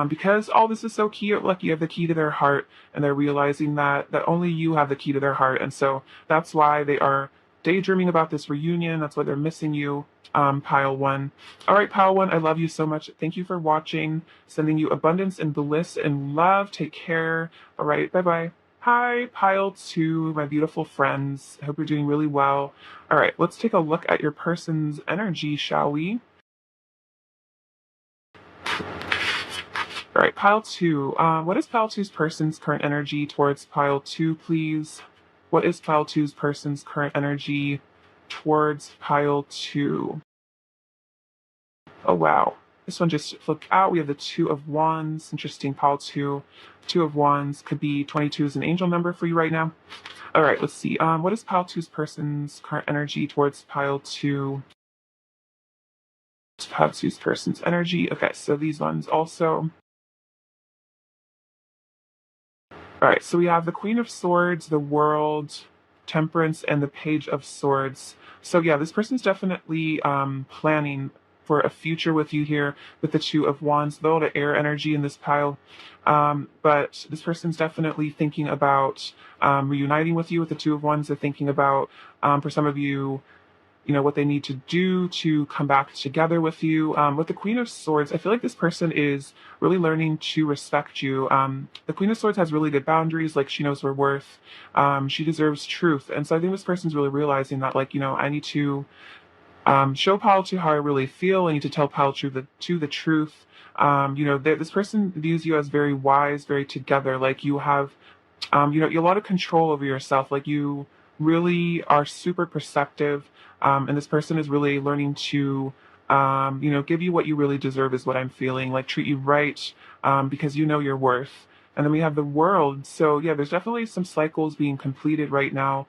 because all this is so cute. Like you have the key to their heart, and they're realizing that only you have the key to their heart. And so that's why they are daydreaming about this reunion. That's why they're missing you. Pile one. All right, Pile one, I love you so much. Thank you for watching. Sending you abundance and bliss and love. Take care. All right, bye bye. Hi, Pile two, my beautiful friends. I hope you're doing really well. All right, let's take a look at your person's energy, shall we? All right, Pile two. What is Pile two's person's current energy towards Pile two, please? What is Pile two's person's current energy towards Pile two? Oh, wow. This one just flipped out. We have the Two of Wands. Interesting, Pile two. Two of Wands could be 22 is an angel number for you right now. All right, let's see. What is Pile two's person's current energy towards Pile two? Pile two's person's energy. Okay, so these ones also. All right, so we have the Queen of Swords, the World, Temperance, and the Page of Swords. So yeah, this person's definitely planning for a future with you here with the Two of Wands, though the air energy in this pile. But this person's definitely thinking about reuniting with you with the Two of Wands. They're thinking about, for some of you, what they need to do to come back together with you. With the Queen of Swords, I feel like this person is really learning to respect you. The Queen of Swords has really good boundaries, like she knows her worth. She deserves truth. And so I think this person's really realizing that, like, I need to show Paul to how I really feel. I need to tell Paul to the truth. This person views you as very wise, very together. Like you have, you have a lot of control over yourself. Like you really are super perceptive. And this person is really learning to, give you what you really deserve is what I'm feeling. Like treat you right, because you know your worth. And then we have the World. So yeah, there's definitely some cycles being completed right now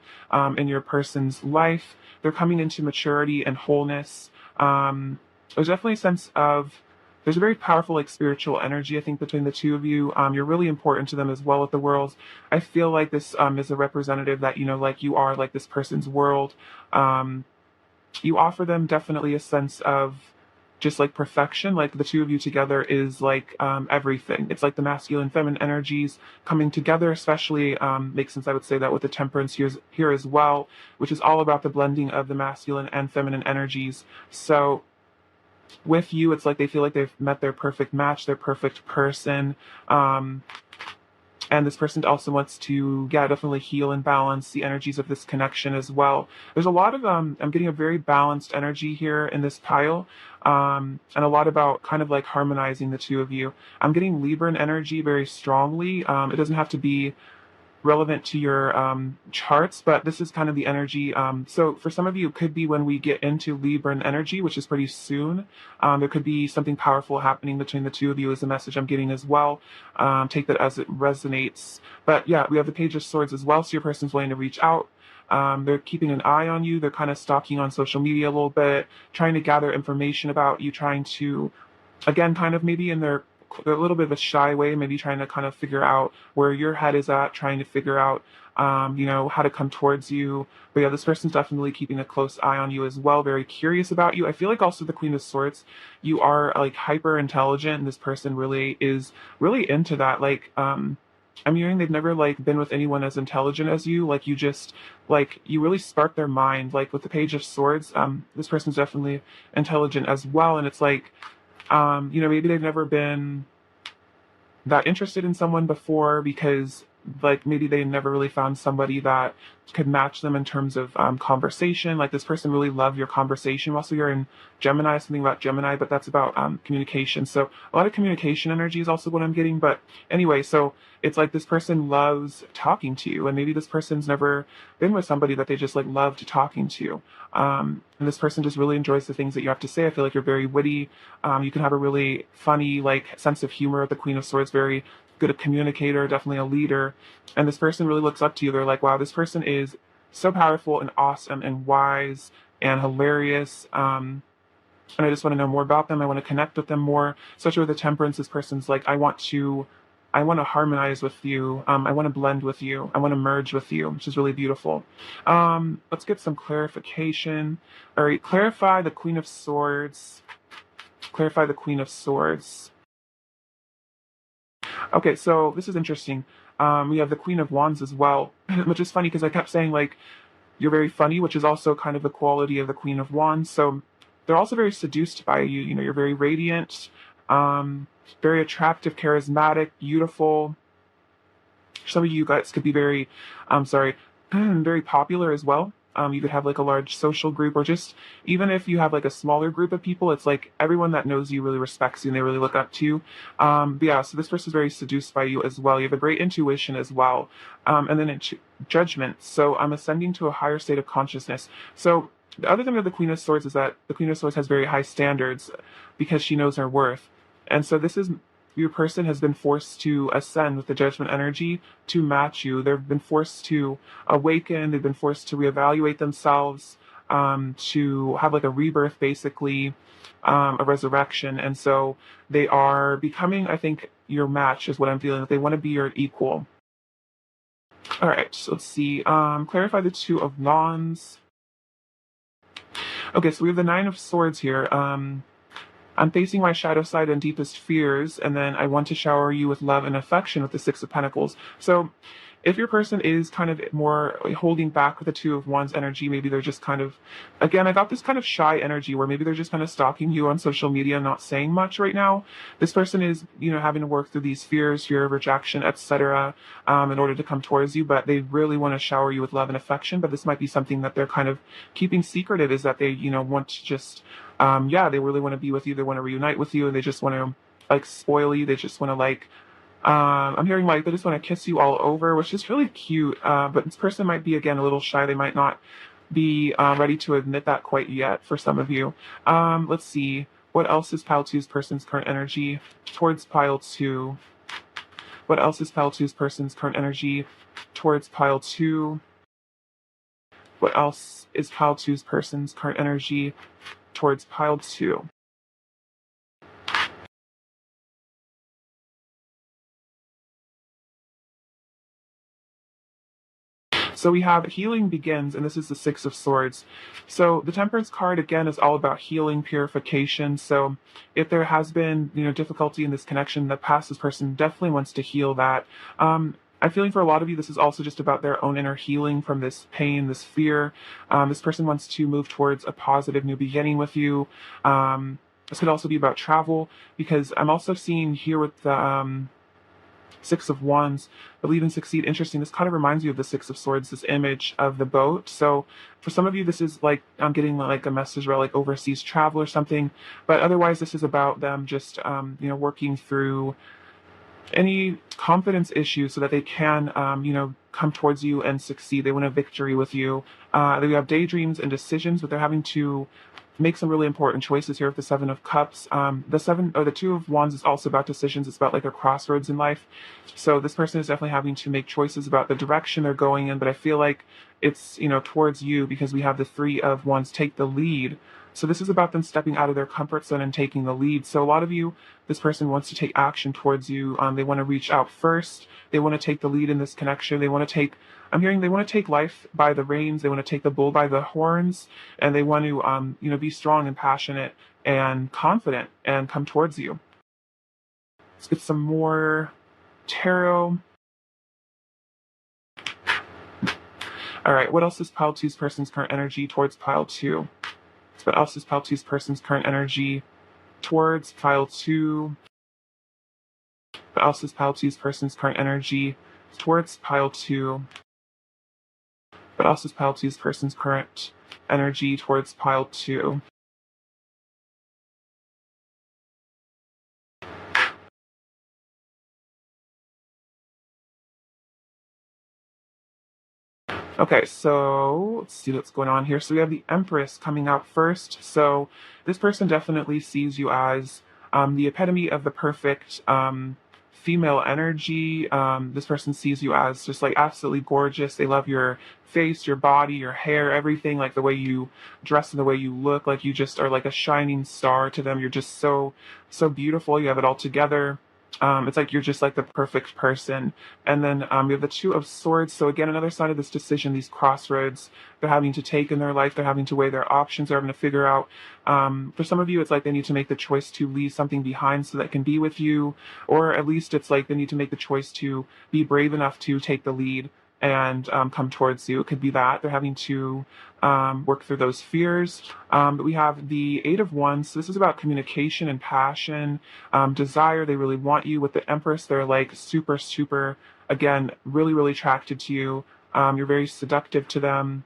in your person's life. They're coming into maturity and wholeness. There's definitely a sense of there's a very powerful like spiritual energy I think between the two of you. You're really important to them as well with the World. I feel like this is a representative that like you are like this person's world. You offer them definitely a sense of just like perfection. Like the two of you together is like everything. It's like the masculine feminine energies coming together, especially makes sense I would say that with the Temperance here as well, which is all about the blending of the masculine and feminine energies. So with you, it's like they feel like they've met their perfect match, their perfect person. And this person also wants to, yeah, definitely heal and balance the energies of this connection as well. There's a lot of, I'm getting a very balanced energy here in this pile, and a lot about kind of like harmonizing the two of you. I'm getting Libran energy very strongly. It doesn't have to be relevant to your charts, but this is kind of the energy. So for some of you, it could be when we get into Libran energy, which is pretty soon. There could be something powerful happening between the two of you is the message I'm getting as well. Take that as it resonates. But yeah, we have the Page of Swords as well, so your person's willing to reach out. They're keeping an eye on you. They're kind of stalking on social media a little bit, trying to gather information about you, trying to, again, kind of maybe in their a little bit of a shy way, maybe trying to kind of figure out where your head is at, trying to figure out, how to come towards you. But yeah, this person's definitely keeping a close eye on you as well, very curious about you. I feel like also the Queen of Swords, you are like hyper intelligent, and this person really is really into that. Like, I'm hearing they've never like been with anyone as intelligent as you. Like you just like you really spark their mind. Like with the Page of Swords, this person's definitely intelligent as well, and it's like maybe they've never been that interested in someone before because like maybe they never really found somebody that could match them in terms of conversation. Like this person really loved your conversation. Also, you're in Gemini, something about Gemini, but that's about communication. So a lot of communication energy is also what I'm getting. But anyway, so it's like this person loves talking to you, and maybe this person's never been with somebody that they just like loved talking to. And this person just really enjoys the things that you have to say. I feel like you're very witty. You can have a really funny like sense of humor. The Queen of Swords, very good a communicator, definitely a leader. And this person really looks up to you. They're like, wow, this person is so powerful and awesome and wise and hilarious. And I just want to know more about them. I want to connect with them more. Especially with the Temperance, this person's like, I want to harmonize with you. I want to blend with you. I want to merge with you, which is really beautiful. Let's get some clarification. All right, clarify the Queen of Swords. Clarify the Queen of Swords. Okay, so this is interesting. We have the Queen of Wands as well, which is funny because I kept saying like you're very funny, which is also kind of the quality of the Queen of Wands. So they're also very seduced by you. You're very radiant, very attractive, charismatic, beautiful. Some of you guys could be very, very popular as well. You could have like a large social group, or just even if you have like a smaller group of people, it's like everyone that knows you really respects you and they really look up to you. But yeah, so this person is very seduced by you as well. You have a great intuition as well. And then judgment. So I'm ascending to a higher state of consciousness. So the other thing with the Queen of Swords is that the Queen of Swords has very high standards because she knows her worth. And so this is your person has been forced to ascend with the judgment energy to match you. They've been forced to awaken. They've been forced to reevaluate themselves, to have like a rebirth, basically, a resurrection. And so they are becoming, I think, your match is what I'm feeling. They want to be your equal. All right, so let's see. Clarify the Two of Wands. Okay, so we have the Nine of Swords here. I'm facing my shadow side and deepest fears, and then I want to shower you with love and affection with the Six of Pentacles. So if your person is kind of more holding back with the Two of Wands energy, maybe they're just kind of, again, I got this kind of shy energy where maybe they're just kind of stalking you on social media and not saying much right now. This person is, having to work through these fears, fear of rejection, etc., in order to come towards you, but they really want to shower you with love and affection. But this might be something that they're kind of keeping secretive, is that they, want to just, they really want to be with you. They want to reunite with you, and they just want to like spoil you. They just want to like, I'm hearing like they just want to kiss you all over, which is really cute. But this person might be, again, a little shy. They might not be ready to admit that quite yet for some of you. Let's see. What else is pile two's person's current energy towards pile two? What else is pile two's person's current energy towards pile two? What else is pile two's person's current energy towards pile two? So we have healing begins, and this is the Six of Swords. So the Temperance card, again, is all about healing, purification. So if there has been, difficulty in this connection in the past, this person definitely wants to heal that. I'm feeling for a lot of you, this is also just about their own inner healing from this pain, this fear. This person wants to move towards a positive new beginning with you. This could also be about travel, because I'm also seeing here with the Six of Wands, believe and succeed. Interesting. This kind of reminds you of the Six of Swords, this image of the boat. So for some of you, this is like, I'm getting like a message about like overseas travel or something. But otherwise, this is about them just, working through any confidence issues so that they can, come towards you and succeed. They want a victory with you. They have daydreams and decisions, but they're having to make some really important choices here with the Seven of Cups. The Two of Wands is also about decisions. It's about like a crossroads in life. So this person is definitely having to make choices about the direction they're going in, but I feel like it's, towards you, because we have the Three of Wands take the lead. So this is about them stepping out of their comfort zone and taking the lead. So a lot of you, this person wants to take action towards you. They want to reach out first. They want to take the lead in this connection. They want to take, I'm hearing they want to take life by the reins. They want to take the bull by the horns, and they want to, be strong and passionate and confident and come towards you. Let's get some more tarot. All right, what else is pile two's person's current energy towards pile two? What else is pile two's person's current energy towards pile two? What else is pile two's person's current energy towards pile two? What else is pile two's person's current energy towards pile two? Okay, so let's see what's going on here. So we have the Empress coming out first. So this person definitely sees you as the epitome of the perfect female energy. This person sees you as just like absolutely gorgeous. They love your face, your body, your hair, everything, like the way you dress and the way you look. Like you just are like a shining star to them. You're just so, so beautiful. You have it all together. It's like you're just like the perfect person. And then we have the Two of Swords. So again, another side of this decision, these crossroads they're having to take in their life. They're having to weigh their options. They're having to figure out. For some of you, it's like they need to make the choice to leave something behind so that it can be with you. Or at least it's like they need to make the choice to be brave enough to take the lead and come towards you. It could be that they're having to work through those fears. But we have the Eight of Wands. So this is about communication and passion, desire. They really want you. With the Empress, they're like super, super, again, really, really attracted to you. You're very seductive to them.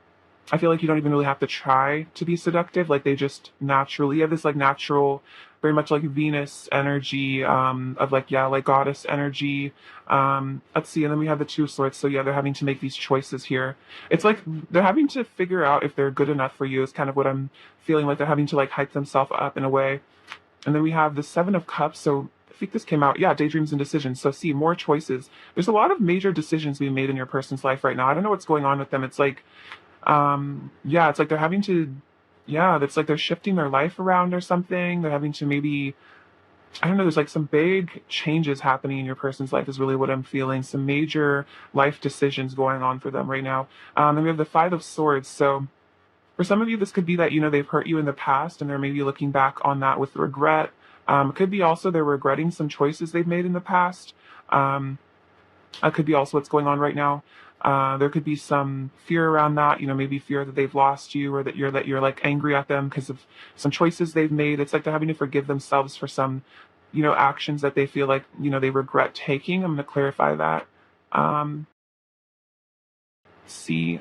I feel like you don't even really have to try to be seductive. Like they just naturally, you have this like natural, very much like Venus energy, of like, yeah, like goddess energy. Let's see. And then we have the Two of Swords. So yeah, they're having to make these choices here. It's like they're having to figure out if they're good enough for you is kind of what I'm feeling like. They're having to like hype themselves up in a way. And then we have the Seven of Cups. So I think this came out, yeah, daydreams and decisions. So see, more choices. There's a lot of major decisions being made in your person's life right now. I don't know what's going on with them. It's like, yeah, it's like they're having to, yeah, it's like they're shifting their life around or something. They're having to maybe, I don't know, there's like some big changes happening in your person's life is really what I'm feeling. Some major life decisions going on for them right now. Then we have the Five of Swords. So For some of you, this could be that, they've hurt you in the past and they're maybe looking back on that with regret. It could be also they're regretting some choices they've made in the past. Um, that could be also what's going on right now. There could be some fear around that, maybe fear that they've lost you or that you're like angry at them because of some choices they've made. It's like they're having to forgive themselves for some, actions that they feel like, they regret taking. I'm going to clarify that. See.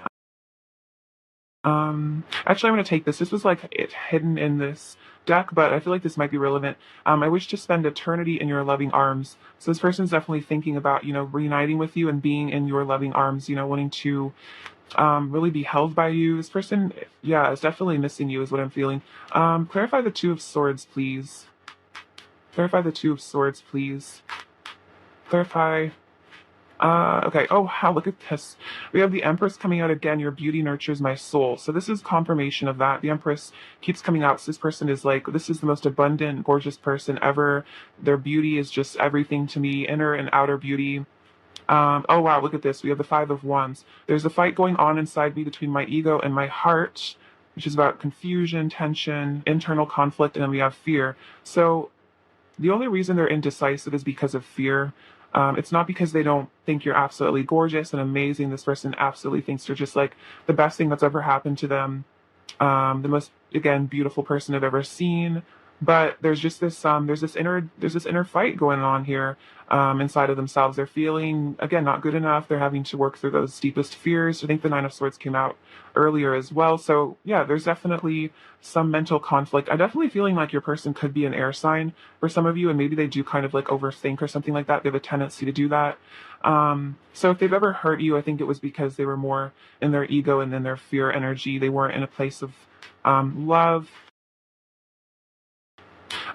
Actually, I'm going to take this. This was like it hidden in this deck, but I feel like this might be relevant. I wish to spend eternity in your loving arms. So this person's definitely thinking about, reuniting with you and being in your loving arms, wanting to really be held by you. This person, yeah, is definitely missing you is what I'm feeling. Clarify the Two of Swords, please. Clarify the Two of Swords, please. Clarify. Okay. Oh, wow, look at this. We have the Empress coming out again. Your beauty nurtures my soul. So this is confirmation of that. The Empress keeps coming out. So this person is like, this is the most abundant, gorgeous person ever. Their beauty is just everything to me, inner and outer beauty. Oh, wow, look at this. We have the Five of Wands. There's a fight going on inside me between my ego and my heart, which is about confusion, tension, internal conflict, and then we have fear. So the only reason they're indecisive is because of fear. It's not because they don't think you're absolutely gorgeous and amazing. This person absolutely thinks you're just like the best thing that's ever happened to them. The most, again, beautiful person I've ever seen. But there's just this there's this inner fight going on here inside of themselves. They're feeling, again, not good enough. They're having to work through those deepest fears. I think the Nine of Swords came out earlier as well. So yeah, there's definitely some mental conflict. I'm definitely feeling like your person could be an air sign for some of you, and maybe they do kind of like overthink or something like that. They have a tendency to do that. So if they've ever hurt you, I think it was because they were more in their ego and in their fear energy. They weren't in a place of love.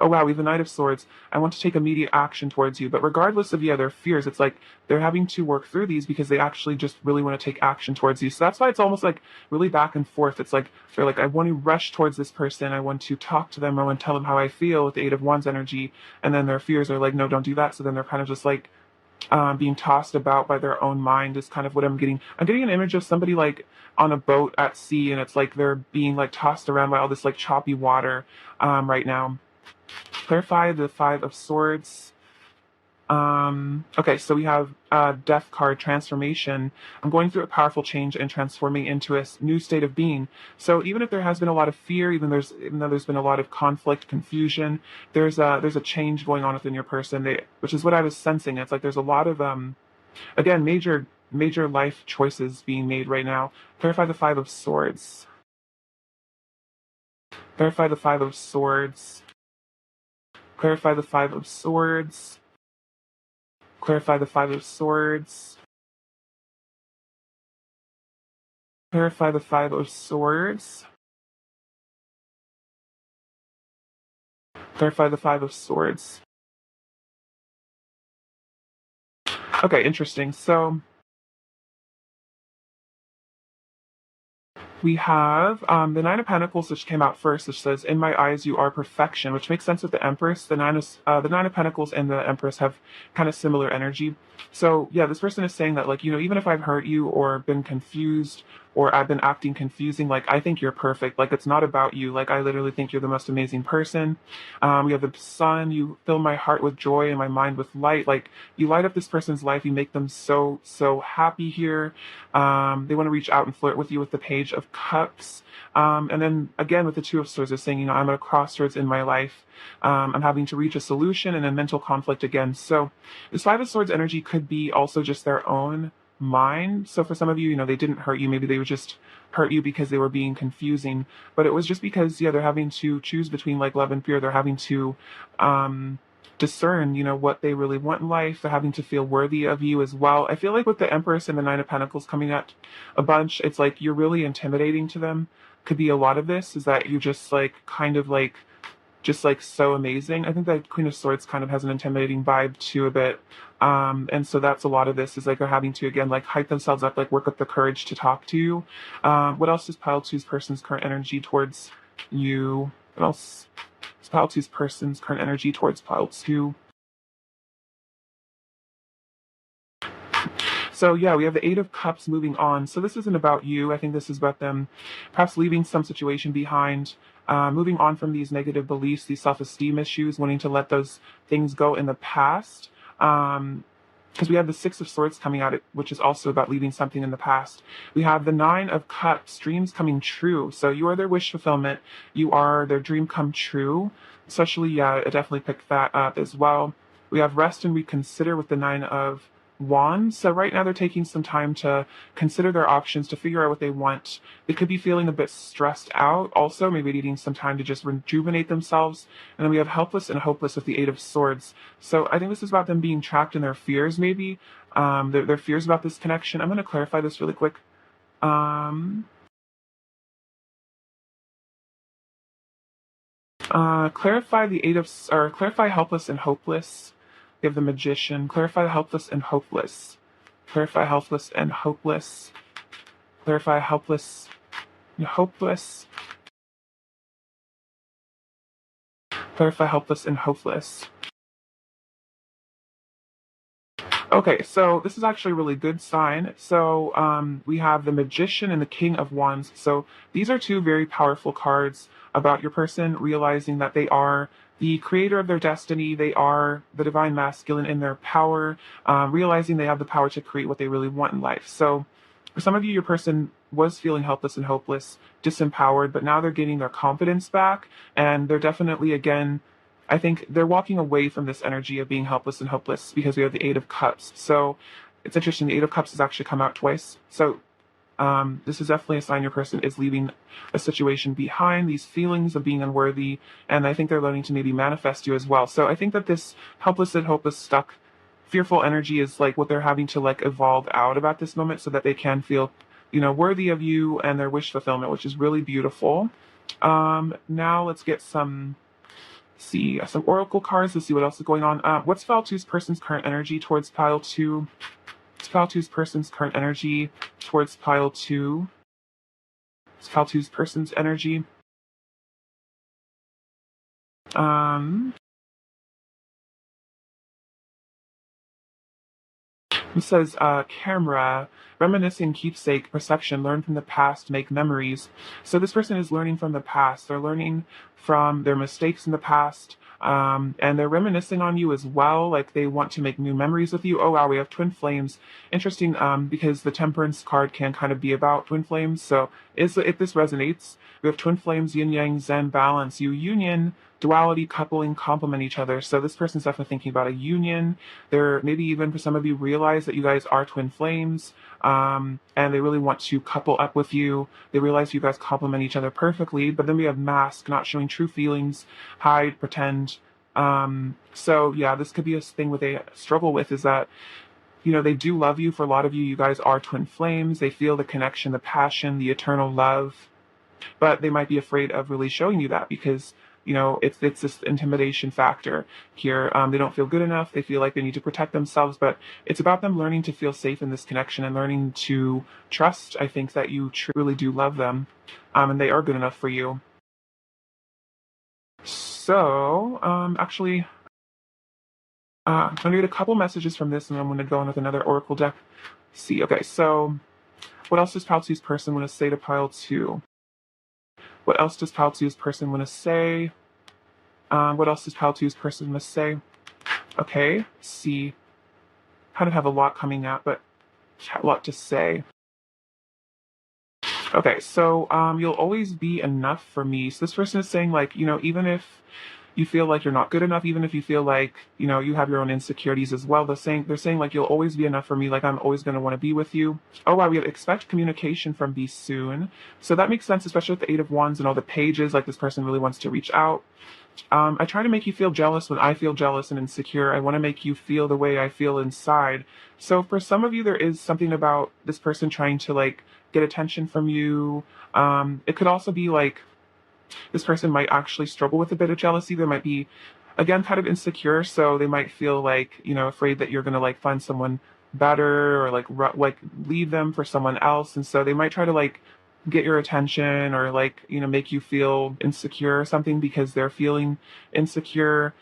Oh wow, we have the Knight of Swords. I want to take immediate action towards you, but regardless of their fears, it's like they're having to work through these because they actually just really want to take action towards you. So that's why it's almost like really back and forth. It's like they're like, I want to rush towards this person. I want to talk to them. I want to tell them how I feel with the Eight of Wands energy, and then their fears are like, no, don't do that. So then they're kind of just like being tossed about by their own mind is kind of what I'm getting. I'm getting an image of somebody like on a boat at sea, and it's like they're being like tossed around by all this like choppy water right now. Clarify the Five of Swords. Okay, so we have Death card, transformation. I'm going through a powerful change and transforming into a new state of being. So even if there has been a lot of fear, even though there's been a lot of conflict, confusion, there's a change going on within your person, which is what I was sensing. It's like there's a lot of again, major life choices being made right now. Clarify the Five of Swords. Clarify the Five of Swords. Clarify the Five of Swords. Clarify the Five of Swords. Clarify the Five of Swords. Clarify the Five of Swords. Okay, interesting. So we have the Nine of Pentacles, which came out first, which says, "In my eyes, you are perfection," which makes sense with the Empress. The Nine of Pentacles and the Empress have kind of similar energy. So yeah, this person is saying that like even if I've hurt you or been confused or I've been acting confusing, like I think you're perfect. Like it's not about you. Like I literally think you're the most amazing person. We have the Sun. You fill my heart with joy and my mind with light. Like you light up this person's life. You make them so happy here. They want to reach out and flirt with you with the Page of Cups. And then again with the Two of Swords, they're saying, I'm at a crossroads in my life. I'm having to reach a solution and then mental conflict again. So this Five of Swords energy could be also just their own mind. So for some of you, they didn't hurt you. Maybe they would just hurt you because they were being confusing. But it was just because, yeah, they're having to choose between like love and fear. They're having to discern, what they really want in life. They're having to feel worthy of you as well. I feel like with the Empress and the Nine of Pentacles coming at a bunch, it's like you're really intimidating to them. Could be a lot of this is that you're just like kind of like just like so amazing. I think that Queen of Swords kind of has an intimidating vibe too a bit. And so that's a lot of this is like they're having to again like hype themselves up, like work up the courage to talk to you. What else is Pile Two's person's current energy towards you? What else is Pile Two's person's current energy towards Pile Two? So yeah, we have the Eight of Cups moving on. So this isn't about you. I think this is about them perhaps leaving some situation behind, moving on from these negative beliefs, these self-esteem issues, wanting to let those things go in the past. Um, because we have the Six of Swords coming out, which is also about leaving something in the past. We have the Nine of Cups, dreams coming true. So you are their wish fulfillment. You are their dream come true. Especially, yeah, I definitely picked that up as well. We have rest and reconsider with the Nine of Wands. So right now they're taking some time to consider their options, to figure out what they want. They could be feeling a bit stressed out also, maybe needing some time to just rejuvenate themselves. And then we have helpless and hopeless with the Eight of Swords. So I think this is about them being trapped in their fears, maybe. Their fears about this connection. I'm going to clarify this really quick. Um, clarify the or clarify helpless and hopeless. We have the Magician. Clarify helpless and hopeless. Clarify helpless and hopeless. Clarify helpless and hopeless. Clarify helpless and hopeless. Okay, so this is actually a really good sign. So we have the Magician and the King of Wands. So these are two very powerful cards about your person realizing that they are the creator of their destiny. They are the divine masculine in their power, realizing they have the power to create what they really want in life. So for some of you, your person was feeling helpless and hopeless, disempowered, but now they're getting their confidence back, and they're definitely, again, I think they're walking away from this energy of being helpless and hopeless because we have the Eight of Cups. So it's interesting. The Eight of Cups has actually come out twice. So this is definitely a sign your person is leaving a situation behind, these feelings of being unworthy, and I think they're learning to maybe manifest you as well. So I think that this helpless and hopeless, stuck, fearful energy is like what they're having to like evolve out about this moment so that they can feel, worthy of you and their wish fulfillment, which is really beautiful. Now let's get some oracle cards. Let's see what else is going on. What's File 2's person's current energy towards Pile 2? What's File 2's person's current energy towards Pile 2? What's File 2's person's energy? It says, camera, reminiscing, keepsake, perception, learn from the past, make memories. So this person is learning from the past. They're learning from their mistakes in the past, and they're reminiscing on you as well. Like they want to make new memories with you. Oh wow, we have twin flames. Interesting, because the Temperance card can kind of be about twin flames. So if this resonates, we have twin flames, yin yang, zen, balance. You union, duality, coupling, complement each other. So this person's definitely thinking about a union. They're maybe even for some of you realize that you guys are twin flames, and they really want to couple up with you. They realize you guys complement each other perfectly. But then we have mask, not showing true feelings, hide, pretend. So yeah, this could be a thing what they struggle with is that they do love you. For a lot of you, you guys are twin flames. They feel the connection, the passion, the eternal love, but they might be afraid of really showing you that because it's this intimidation factor here. They don't feel good enough. They feel like they need to protect themselves, but it's about them learning to feel safe in this connection and learning to trust. I think that you truly do love them, and they are good enough for you. So, actually, I'm going to get a couple messages from this, and I'm going to go in with another oracle deck. See, okay, so what else does Pile 2's person want to say to Pile 2? What else does Pile 2's person want to say? What else does Pile 2's person want to say? Okay, see. Kind of have a lot coming out, but a lot to say. Okay, so you'll always be enough for me. So this person is saying, like, even if you feel like you're not good enough, even if you feel like, you have your own insecurities as well, they're saying like, you'll always be enough for me, like I'm always going to want to be with you. Oh wow, we have expect communication from be soon. So that makes sense, especially with the Eight of Wands and all the pages, like this person really wants to reach out. I try to make you feel jealous when I feel jealous and insecure. I want to make you feel the way I feel inside. So for some of you, there is something about this person trying to like get attention from you. It could also be like this person might actually struggle with a bit of jealousy. They might be, again, kind of insecure. So they might feel like, afraid that you're going to like find someone better or like leave them for someone else. And so they might try to like get your attention or like, make you feel insecure or something because they're feeling insecure,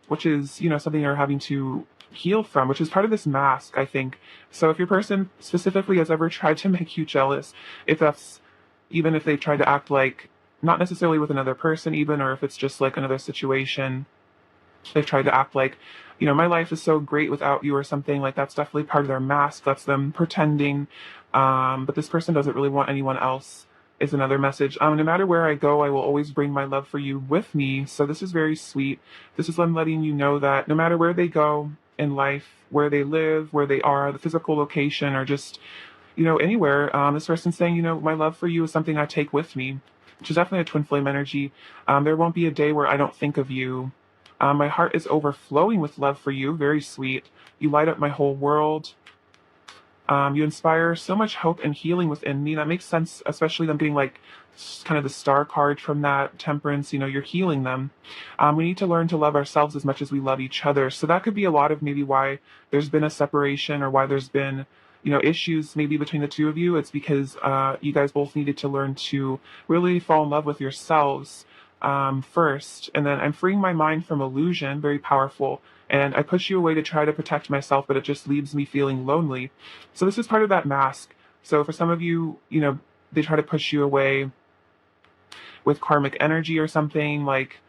which is, something you're having to heal from, which is part of this mask, I think. So if your person specifically has ever tried to make you jealous, if that's, even if they tried to act like, not necessarily with another person even, or if it's just like another situation, they've tried to act like, my life is so great without you or something, like that's definitely part of their mask. That's them pretending. But this person doesn't really want anyone else is another message. No matter where I go, I will always bring my love for you with me. So this is very sweet. This is them letting you know that no matter where they go in life, where they live, where they are, the physical location, or just, anywhere, this person's saying, my love for you is something I take with me, which is definitely a twin flame energy. There won't be a day where I don't think of you. My heart is overflowing with love for you. Very sweet. You light up my whole world. You inspire so much hope and healing within me. That makes sense, especially them getting like kind of the star card from that temperance. You're healing them. We need to learn to love ourselves as much as we love each other. So that could be a lot of maybe why there's been a separation, or why there's been, issues maybe between the two of you. It's because you guys both needed to learn to really fall in love with yourselves first. And then I'm freeing my mind from illusion, very powerful. And I push you away to try to protect myself, but it just leaves me feeling lonely. So this is part of that mask. So for some of you, they try to push you away with karmic energy or something, like,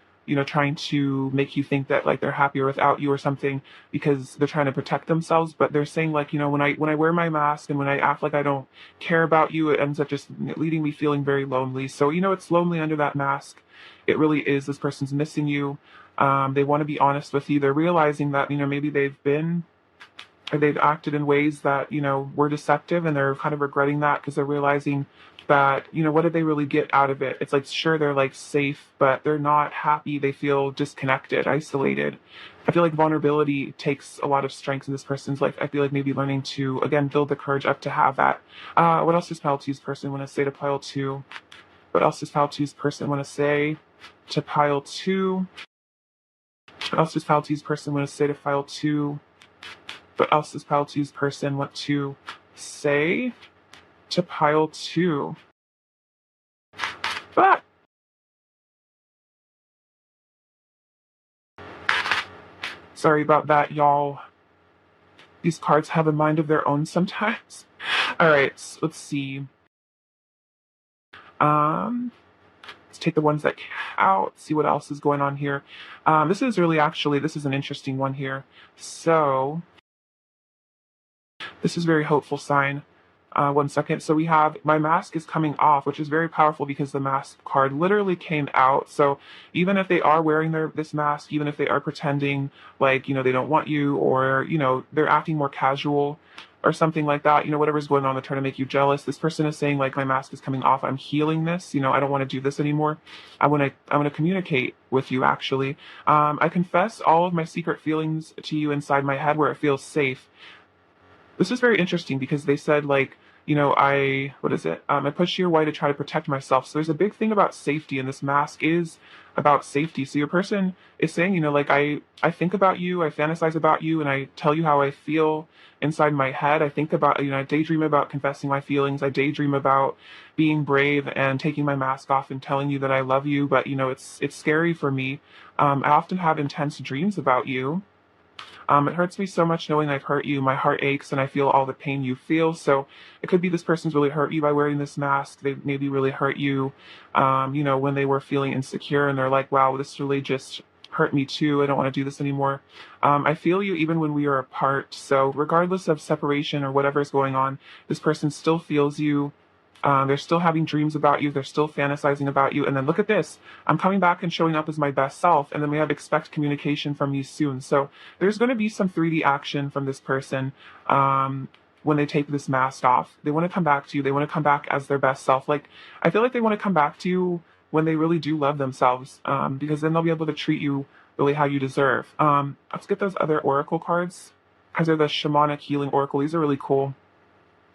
trying to make you think that like they're happier without you or something, because they're trying to protect themselves. But they're saying like, when I wear my mask and when I act like I don't care about you, it ends up just leading me feeling very lonely. So, it's lonely under that mask. It really is. This person's missing you. They want to be honest with you. They're realizing that, maybe they've acted in ways that, were deceptive, and they're kind of regretting that because they're realizing that, what did they really get out of it? It's like, sure, they're like safe, but they're not happy. They feel disconnected, isolated. I feel like vulnerability takes a lot of strength in this person's life. I feel like maybe learning to, again, build the courage up to have that. What else does Pile 2's person want to say to Pile 2? What else does Pile 2's person want to say to Pile 2? What else does Pile 2's person want to say to Pile 2? What else does Pile 2's person want to say to Pile 2? But sorry about that, y'all. These cards have a mind of their own sometimes. All right, let's see. Let's take the ones that out, see what else is going on here. This is an interesting one here. So this is very hopeful sign. 1 second. So we have my mask is coming off, which is very powerful because the mask card literally came out. So even if they are wearing this mask, even if they are pretending like, they don't want you, or, they're acting more casual or something like that, whatever's going on, they're trying to make you jealous. This person is saying like, my mask is coming off. I'm healing this. I don't want to do this anymore. I want to communicate with you, actually. I confess all of my secret feelings to you inside my head where it feels safe. This is very interesting because they said like, I push you away to try to protect myself. So there's a big thing about safety, and this mask is about safety. So your person is saying, like, I think about you, I fantasize about you, and I tell you how I feel inside my head. I think about, I daydream about confessing my feelings. I daydream about being brave and taking my mask off and telling you that I love you. But, it's scary for me. I often have intense dreams about you. It hurts me so much knowing I've hurt you. My heart aches and I feel all the pain you feel. So it could be this person's really hurt you by wearing this mask. They maybe really hurt you, when they were feeling insecure, and they're like, wow, this really just hurt me too. I don't want to do this anymore. I feel you even when we are apart. So regardless of separation or whatever's going on, this person still feels you. They're still having dreams about you. They're still fantasizing about you. And then look at this. I'm coming back and showing up as my best self. And then we have expect communication from me soon. So there's going to be some 3D action from this person when they take this mask off. They want to come back to you. They want to come back as their best self. Like, I feel like they want to come back to you when they really do love themselves, because then they'll be able to treat you really how you deserve. Let's get those other oracle cards, because they're the shamanic healing oracle. These are really cool.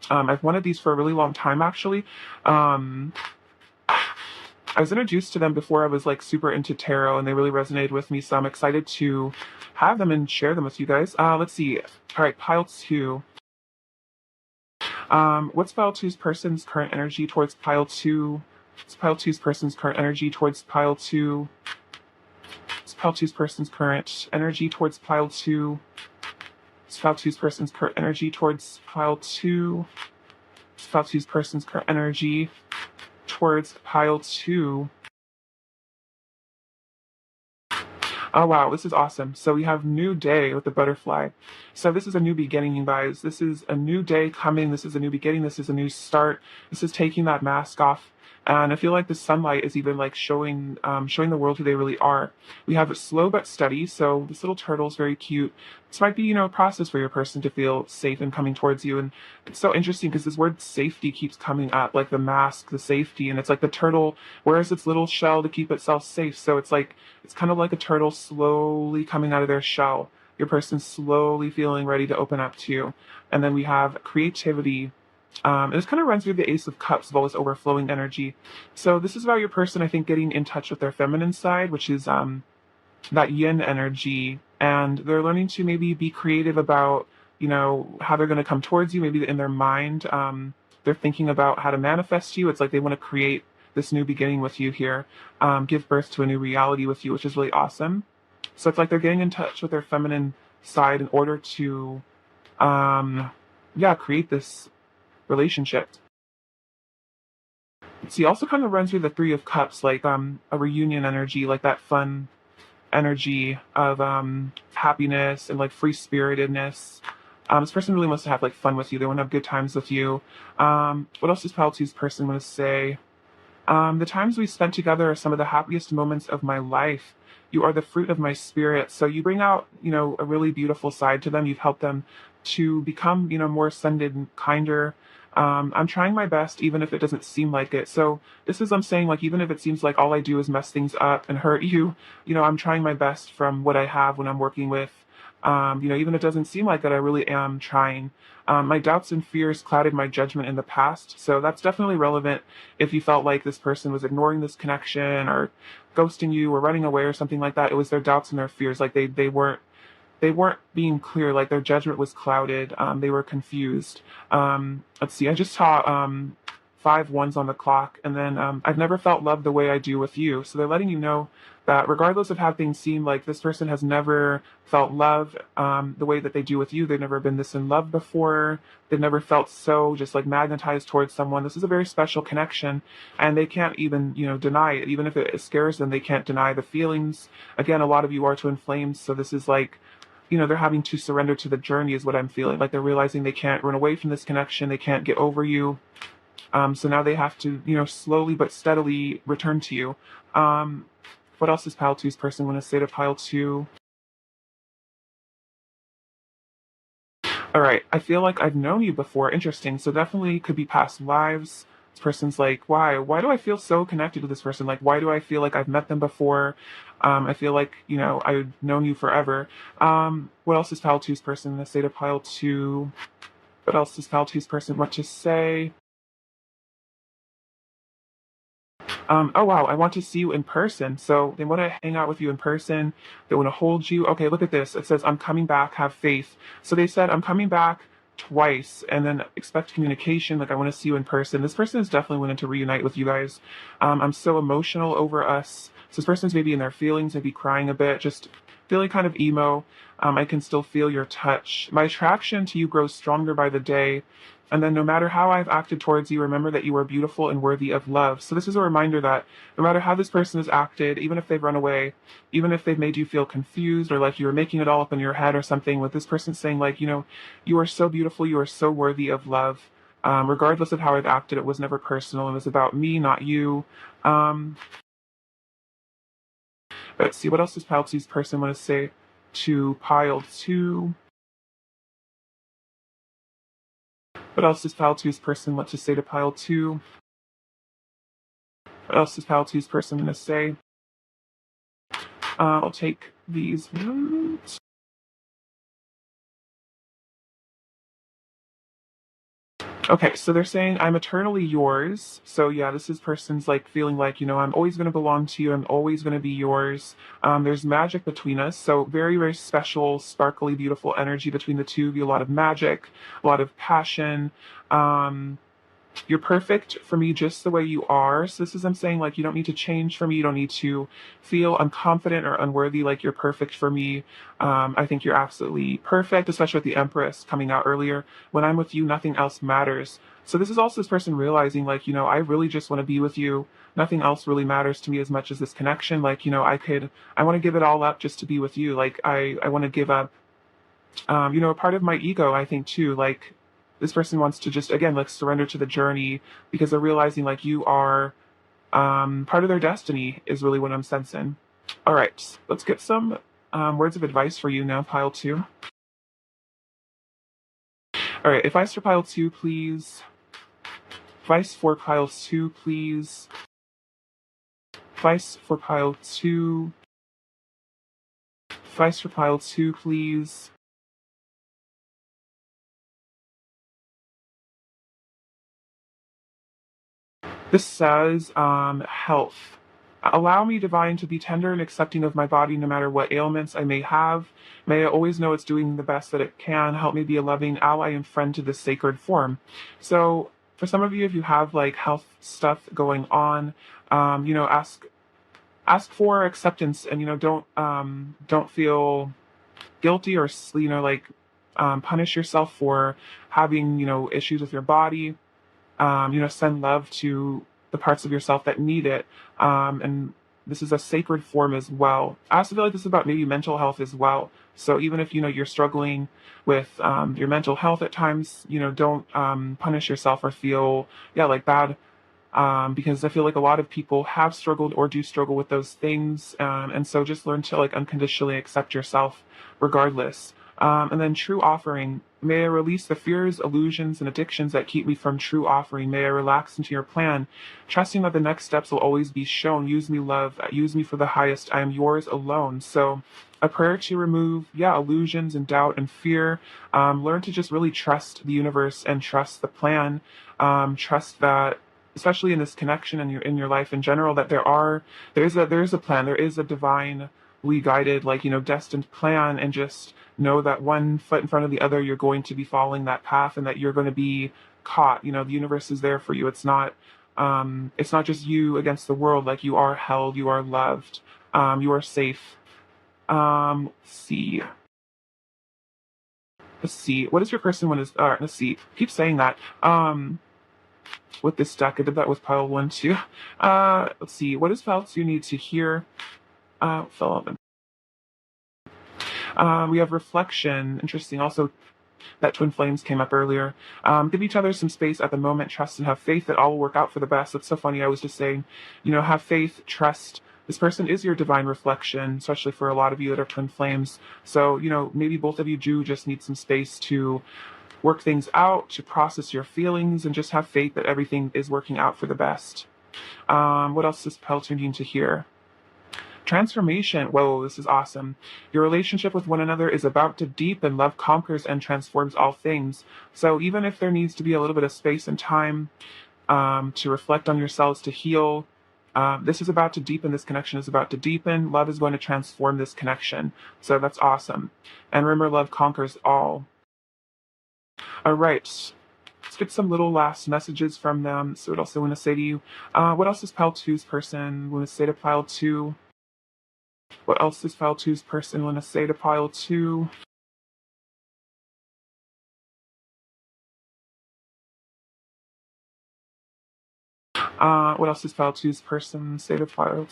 I've wanted these for a really long time, actually. I was introduced to them before I was like super into tarot, and they really resonated with me. So I'm excited to have them and share them with you guys. Let's see. All right, pile 2. What's pile 2's person's current energy towards pile 2? What's pile 2's person's current energy towards pile 2? What's pile 2's person's current energy towards pile 2? Pile two's person's current energy towards pile two. Pile two's person's current energy towards pile two. Oh wow, this is awesome. So we have new day with the butterfly. So this is a new beginning, you guys. This is a new day coming. This is a new beginning. This is a new start. This is taking that mask off. And I feel like the sunlight is even like showing the world who they really are. We have it slow but steady. So this little turtle is very cute. This might be, a process for your person to feel safe and coming towards you. And it's so interesting because this word safety keeps coming up, like the mask, the safety, and it's like the turtle wears its little shell to keep itself safe. So it's kind of like a turtle slowly coming out of their shell. Your person slowly feeling ready to open up to you. And then we have creativity. And this kind of runs through the Ace of Cups of all this overflowing energy. So this is about your person, I think, getting in touch with their feminine side, which is that yin energy. And they're learning to maybe be creative about, how they're going to come towards you, maybe in their mind. They're thinking about how to manifest you. It's like they want to create this new beginning with you here, give birth to a new reality with you, which is really awesome. So it's like they're getting in touch with their feminine side in order to, create this relationship. See, also kind of runs through the Three of Cups, like a reunion energy, like that fun energy of happiness and like free spiritedness. This person really wants to have like fun with you. They want to have good times with you. What else does Pile Two's person want to say? The times we spent together are some of the happiest moments of my life. You are the fruit of my spirit. So you bring out, a really beautiful side to them. You've helped them to become, more ascended and kinder. I'm trying my best, even if it doesn't seem like it. So this is, I'm saying, like, even if it seems like all I do is mess things up and hurt you, I'm trying my best from what I have when I'm working with, even if it doesn't seem like it, I really am trying. My doubts and fears clouded my judgment in the past. So that's definitely relevant if you felt like this person was ignoring this connection or ghosting you or running away or something like that. It was their doubts and their fears. Like they weren't being clear, like their judgment was clouded. They were confused. Let's see, I just saw 5 1s on the clock, and then I've never felt love the way I do with you. So they're letting you know that regardless of how things seem, like this person has never felt love the way that they do with you. They've never been this in love before. They've never felt so just like magnetized towards someone. This is a very special connection, and they can't even, deny it. Even if it scares them, they can't deny the feelings. Again, a lot of you are twin flames, so this is like, they're having to surrender to the journey is what I'm feeling. Like they're realizing they can't run away from this connection. They can't get over you. So now they have to, slowly but steadily return to you. What else does Pile Two's person want to say to Pile Two? All right. I feel like I've known you before. Interesting. So definitely could be past lives. This person's like, why? Why do I feel so connected to this person? Like, why do I feel like I've met them before? I feel like, I've known you forever. What else does Pile Two's person want to say to Pile Two? What else does Pile Two's person want to say? Oh wow, I want to see you in person. So they want to hang out with you in person. They want to hold you. Okay, look at this. It says, I'm coming back, have faith. So they said, I'm coming back twice and then expect communication. Like, I want to see you in person. This person is definitely wanting to reunite with you guys. I'm so emotional over us. So this person's maybe in their feelings, maybe crying a bit, just feeling kind of emo. I can still feel your touch. My attraction to you grows stronger by the day. And then no matter how I've acted towards you, remember that you are beautiful and worthy of love. So this is a reminder that no matter how this person has acted, even if they've run away, even if they've made you feel confused or like you were making it all up in your head or something, with this person saying like, you are so beautiful, you are so worthy of love. Regardless of how I've acted, it was never personal. It was about me, not you. Let's see, what else does Pile Two's person want to say to Pile Two? What else does Pile Two's person want to say to Pile Two? What else does Pile Two's person want to say? I'll take these ones. Okay, so they're saying, I'm eternally yours. So yeah, this is person's like feeling like, I'm always going to belong to you. I'm always going to be yours. There's magic between us. So very, very special, sparkly, beautiful energy between the two of you. A lot of magic, a lot of passion. You're perfect for me just the way you are. So this is I'm saying like you don't need to change for me. You don't need to feel unconfident or unworthy. Like you're perfect for me. I think you're absolutely perfect, especially with the Empress coming out earlier. When I'm with you, nothing else matters. So this is also this person realizing like, I really just want to be with you. Nothing else really matters to me as much as this connection. Like, I want to give it all up just to be with you. Like I want to give up a part of my ego, I think too, like this person wants to just again like surrender to the journey because they're realizing like you are part of their destiny is really what I'm sensing. All right, let's get some words of advice for you now, pile two. All right, advice for pile two, please. Advice for pile two, please. Advice for pile two. Advice for pile two, please. This says, health. Allow me, divine, to be tender and accepting of my body no matter what ailments I may have. May I always know it's doing the best that it can. Help me be a loving ally and friend to this sacred form. So, for some of you, if you have like health stuff going on, ask for acceptance, and don't feel guilty or punish yourself for having issues with your body. Send love to the parts of yourself that need it. And this is a sacred form as well. I also feel like this is about maybe mental health as well. So even if you're struggling with your mental health at times, don't punish yourself or feel like bad, because I feel like a lot of people have struggled or do struggle with those things. And so just learn to like unconditionally accept yourself regardless. And then true offering. May I release the fears, illusions, and addictions that keep me from true offering. May I relax into your plan, trusting that the next steps will always be shown. Use me, love. Use me for the highest. I am yours alone. So a prayer to remove, illusions and doubt and fear. Learn to just really trust the universe and trust the plan. Trust that especially in this connection and in your life in general, that there is a plan, there is a divinely guided, destined plan, and just know that one foot in front of the other, you're going to be following that path, and that you're going to be caught. The universe is there for you. It's not just you against the world. Like you are held, you are loved, you are safe. Let's see. What is your person when is? Let's see. Keep saying that. With this deck. I did that with pile one too. Let's see. What does pile two need to hear? Philip. We have reflection. Interesting. Also, that twin flames came up earlier. Give each other some space at the moment. Trust and have faith that all will work out for the best. That's so funny. I was just saying, have faith, trust. This person is your divine reflection, especially for a lot of you that are twin flames. So, maybe both of you do just need some space to work things out, to process your feelings, and just have faith that everything is working out for the best. What else does Pelton need to hear? Transformation. Whoa, this is awesome. Your relationship with one another is about to deepen. Love conquers and transforms all things. So even if there needs to be a little bit of space and time to reflect on yourselves, to heal, this is about to deepen. This connection is about to deepen. Love is going to transform this connection. So that's awesome. And remember, love conquers all. All right. Let's get some little last messages from them. So what else I want to say to you? What else does Pile Two's person want to say to Pile Two? What else does Pile Two's person want to say to Pile Two? What else does Pile Two's person say to Pile?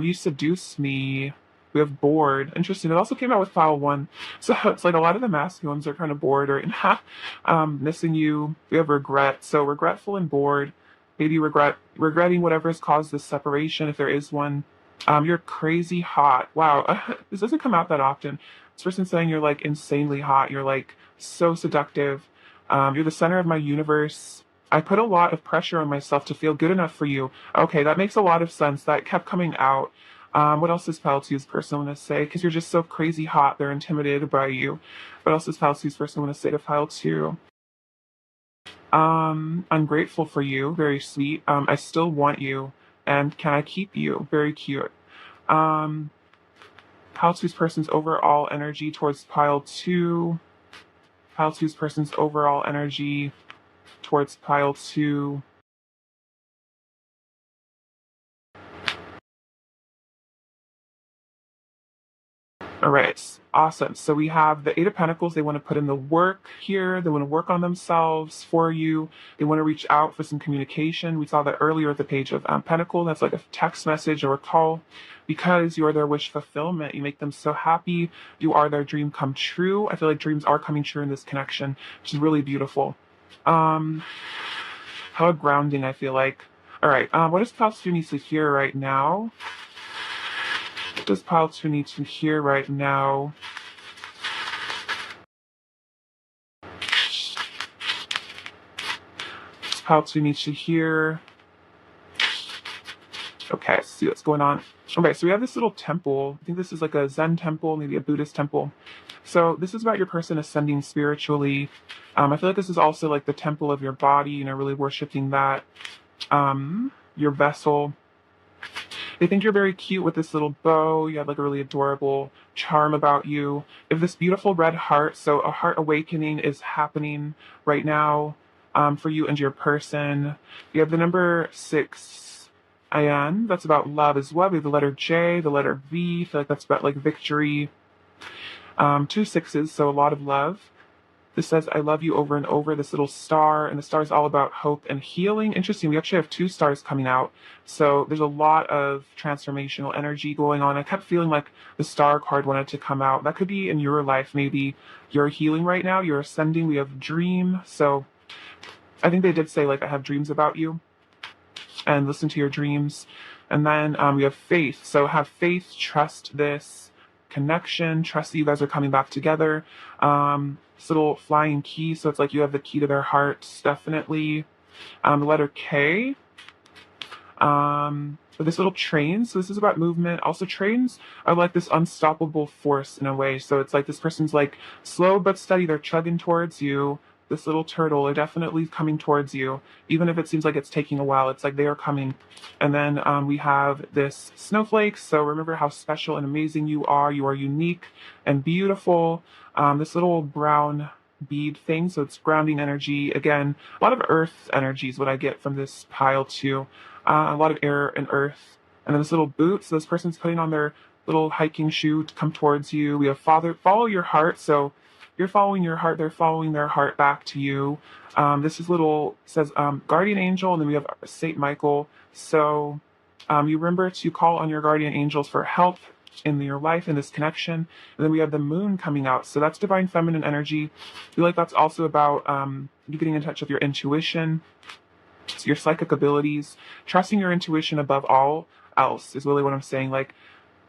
You seduce me. We have bored. Interesting. It also came out with file one. So it's like a lot of the masculines are kind of bored right now. Missing you. We have regret. So regretful and bored. Maybe regretting whatever has caused this separation, if there is one. You're crazy hot. Wow. This doesn't come out that often. This person saying you're like insanely hot. You're like so seductive. You're the center of my universe. I put a lot of pressure on myself to feel good enough for you. Okay, that makes a lot of sense. That kept coming out. What else does Paltu's person want to say? Because you're just so crazy hot, they're intimidated by you. What else does Paltu's person want to say to Pile 2? I'm grateful for you. Very sweet. I still want you. And can I keep you? Very cute. Um, Pile 2's person's overall energy towards Pile 2. pile two's person's overall energy towards pile two. All right, awesome. So we have the Eight of Pentacles. They want to put in the work here. They want to work on themselves for you. They want to reach out for some communication. We saw that earlier at the Page of Pentacle. That's like a text message or a call. Because you are their wish fulfillment. You make them so happy. You are their dream come true. I feel like dreams are coming true in this connection, which is really beautiful. How grounding, I feel like. All right, what does Pile 2 needs to hear right now? What does Pile 2 need to hear right now? Pile 2 needs to hear. Okay, let's see what's going on. Okay, so we have this little temple. I think this is like a Zen temple, maybe a Buddhist temple. So this is about your person ascending spiritually. I feel like this is also like the temple of your body, you know, really worshiping that. Your vessel. They think you're very cute with this little bow. You have like a really adorable charm about you. You have this beautiful red heart. So a heart awakening is happening right now for you and your person. You have the number 6. And that's about love as well. We have the letter J, the letter V. I feel like that's about like victory. 2 6s, so a lot of love. This says, I love you over and over, this little star, and the star is all about hope and healing. Interesting, we actually have 2 stars coming out. So there's a lot of transformational energy going on. I kept feeling like the star card wanted to come out. That could be in your life. Maybe you're healing right now, you're ascending, we have dream. So I think they did say, like, I have dreams about you. And listen to your dreams. And then we have faith. So have faith, trust this connection, trust that you guys are coming back together. This little flying key, so it's like you have the key to their hearts, definitely. The letter K. This little train, so this is about movement. Also, trains are like this unstoppable force in a way. So it's like this person's like slow but steady. They're chugging towards you. This little turtle are definitely coming towards you. Even if it seems like it's taking a while, it's like they are coming. And then we have this snowflake. So remember how special and amazing you are. You are unique and beautiful. This little brown bead thing, so it's grounding energy. Again, a lot of earth energy is what I get from this pile too. A lot of air and earth. And then this little boot, so this person's putting on their little hiking shoe to come towards you. We have follow your heart. So you're following your heart, they're following their heart back to you. This is little, says guardian angel, and then we have Saint Michael. So you remember to call on your guardian angels for help in your life, in this connection. And then we have the moon coming out. So that's divine feminine energy. I feel like that's also about you getting in touch with your intuition, so your psychic abilities, trusting your intuition above all else is really what I'm saying. Like,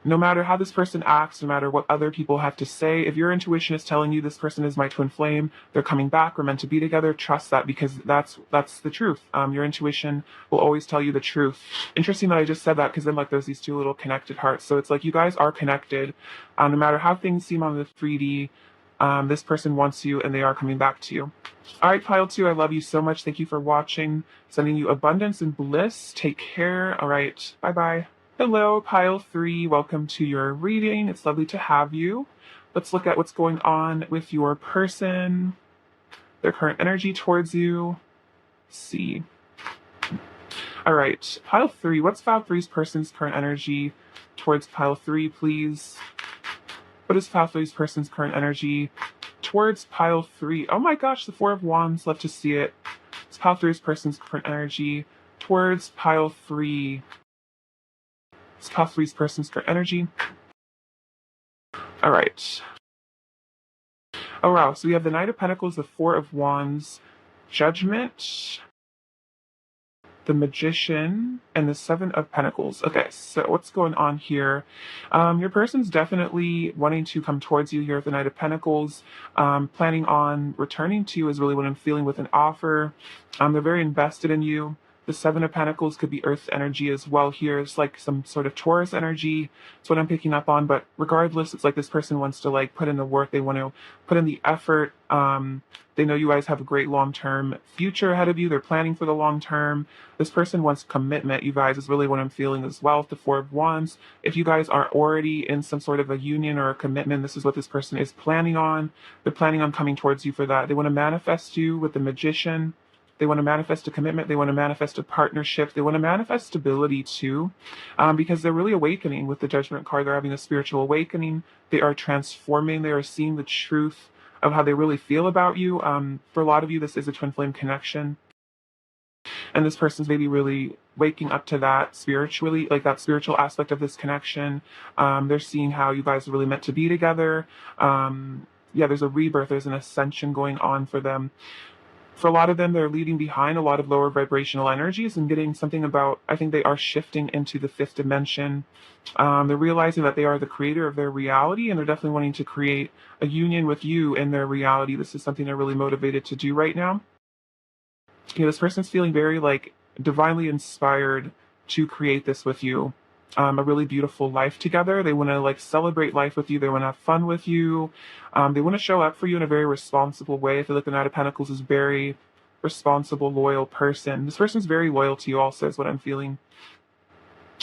no matter how this person acts, no matter what other people have to say, if your intuition is telling you this person is my twin flame, they're coming back, we're meant to be together, trust that, because that's the truth. Your intuition will always tell you the truth. Interesting that I just said that, because then like there's these 2 little connected hearts. So it's like you guys are connected. No matter how things seem on the 3D, this person wants you and they are coming back to you. All right, pile 2, I love you so much. Thank you for watching. Sending you abundance and bliss. Take care. All right, bye-bye. Hello, pile 3. Welcome to your reading. It's lovely to have you. Let's look at what's going on with your person, their current energy towards you. Let's see. All right, pile 3. What's pile 3's person's current energy towards pile 3, please? What is pile 3's person's current energy towards pile 3? Oh my gosh, the 4 of Wands. Love to see it. It's pile 3's person's current energy towards pile 3. It's pile 3's person's current energy. All right. Oh wow, so we have the Knight of Pentacles, the 4 of Wands, Judgment, the Magician, and the 7 of Pentacles. Okay, so what's going on here? Your person's definitely wanting to come towards you here with the Knight of Pentacles, planning on returning to you is really what I'm feeling with an offer. They're very invested in you. The Seven of Pentacles could be Earth energy as well here. It's like some sort of Taurus energy. That's what I'm picking up on. But regardless, it's like this person wants to like put in the work. They want to put in the effort. They know you guys have a great long-term future ahead of you. They're planning for the long term. This person wants commitment, you guys, is really what I'm feeling as well. The Four of Wands. If you guys are already in some sort of a union or a commitment, this is what this person is planning on. They're planning on coming towards you for that. They want to manifest you with the Magician. They want to manifest a commitment. They want to manifest a partnership. They want to manifest stability too, because they're really awakening with the Judgment card. They're having a spiritual awakening. They are transforming. They are seeing the truth of how they really feel about you. For a lot of you, this is a twin flame connection. And this person's maybe really waking up to that spiritually, like that spiritual aspect of this connection. They're seeing how you guys are really meant to be together. Yeah, there's a rebirth. There's an ascension going on for them. For a lot of them, they're leaving behind a lot of lower vibrational energies and getting something about, I think they are shifting into the fifth dimension. They're realizing that they are the creator of their reality, and they're definitely wanting to create a union with you in their reality. This is something they're really motivated to do right now. This person's feeling very like divinely inspired to create this with you. A really beautiful life together. They want to like celebrate life with you. They want to have fun with you. They want to show up for you in a very responsible way. I feel like the Knight of Pentacles is a very responsible, loyal person. This person's very loyal to you also is what I'm feeling.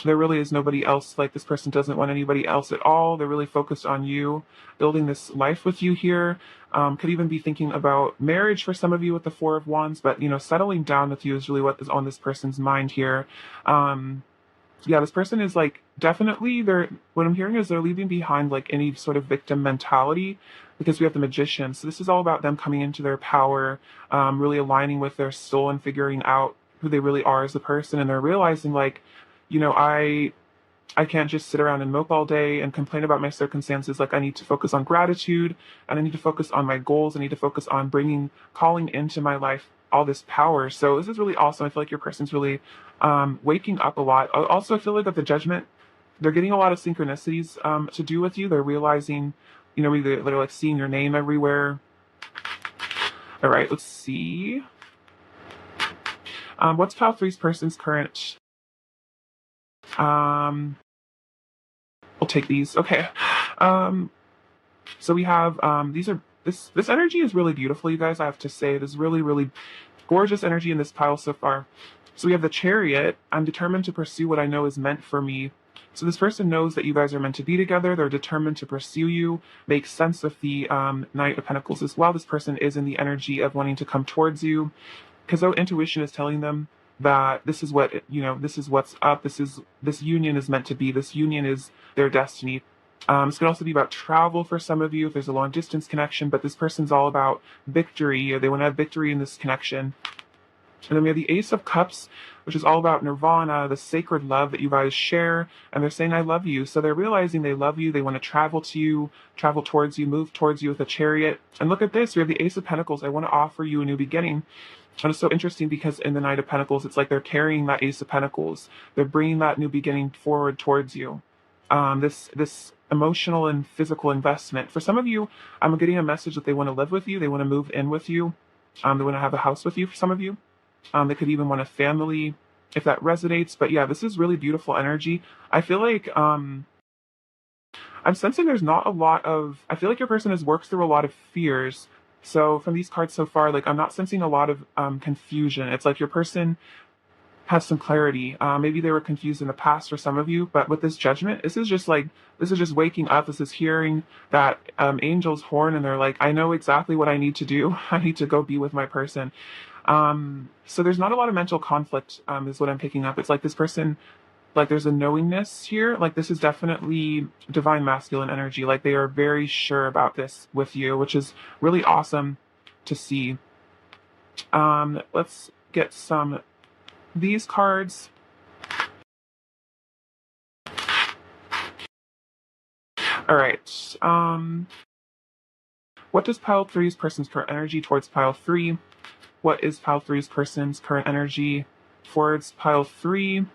There really is nobody else. Like this person doesn't want anybody else at all. They're really focused on you, building this life with you here. Could even be thinking about marriage for some of you with the Four of Wands, but settling down with you is really what is on this person's mind here. Yeah, this person is like definitely what I'm hearing is they're leaving behind like any sort of victim mentality, because we have the Magician. So this is all about them coming into their power, really aligning with their soul and figuring out who they really are as a person. And they're realizing like, I can't just sit around and mope all day and complain about my circumstances. Like I need to focus on gratitude, and I need to focus on my goals. I need to focus on calling into my life all this power. So this is really awesome. I feel like your person's really waking up a lot. Also, I feel like at the Judgment, they're getting a lot of synchronicities to do with you. They're realizing, they're like seeing your name everywhere. All right, let's see. What's Pile 3's person's current? We'll take these. Okay. So we have this energy is really beautiful, you guys. I have to say, this is really, really gorgeous energy in this pile so far. So we have the Chariot. I'm determined to pursue what I know is meant for me. So this person knows that you guys are meant to be together. They're determined to pursue you. Makes sense with the Knight of Pentacles as well. This person is in the energy of wanting to come towards you, because their intuition is telling them that this is what this is what's up. This union is meant to be. This union is their destiny. This could also be about travel for some of you if there's a long distance connection, but this person's all about victory. They want to have victory in this connection. And then we have the Ace of Cups, which is all about nirvana, the sacred love that you guys share. And they're saying, I love you. So they're realizing they love you. They want to travel to you, travel towards you, move towards you with a chariot. And look at this. We have the Ace of Pentacles. I want to offer you a new beginning. And it's so interesting because in the Knight of Pentacles, it's like they're carrying that Ace of Pentacles. They're bringing that new beginning forward towards you. This emotional and physical investment. For some of you, I'm getting a message that they want to live with you. They want to move in with you. They want to have a house with you for some of you. They could even want a family if that resonates. But yeah, this is really beautiful energy. I feel like I'm sensing there's not a lot of, I feel like your person has worked through a lot of fears. So from these cards so far, like I'm not sensing a lot of confusion. It's like your person has some clarity. Maybe they were confused in the past for some of you, but with this Judgment, this is just waking up. This is hearing that angel's horn, and they're like, I know exactly what I need to do. I need to go be with my person. So there's not a lot of mental conflict, is what I'm picking up. It's like this person, like there's a knowingness here. Like this is definitely divine masculine energy. Like they are very sure about this with you, which is really awesome to see. Let's get these cards. All right. What does Pile 3's person's current energy towards Pile 3? What is Pile 3's person's current energy towards Pile 3?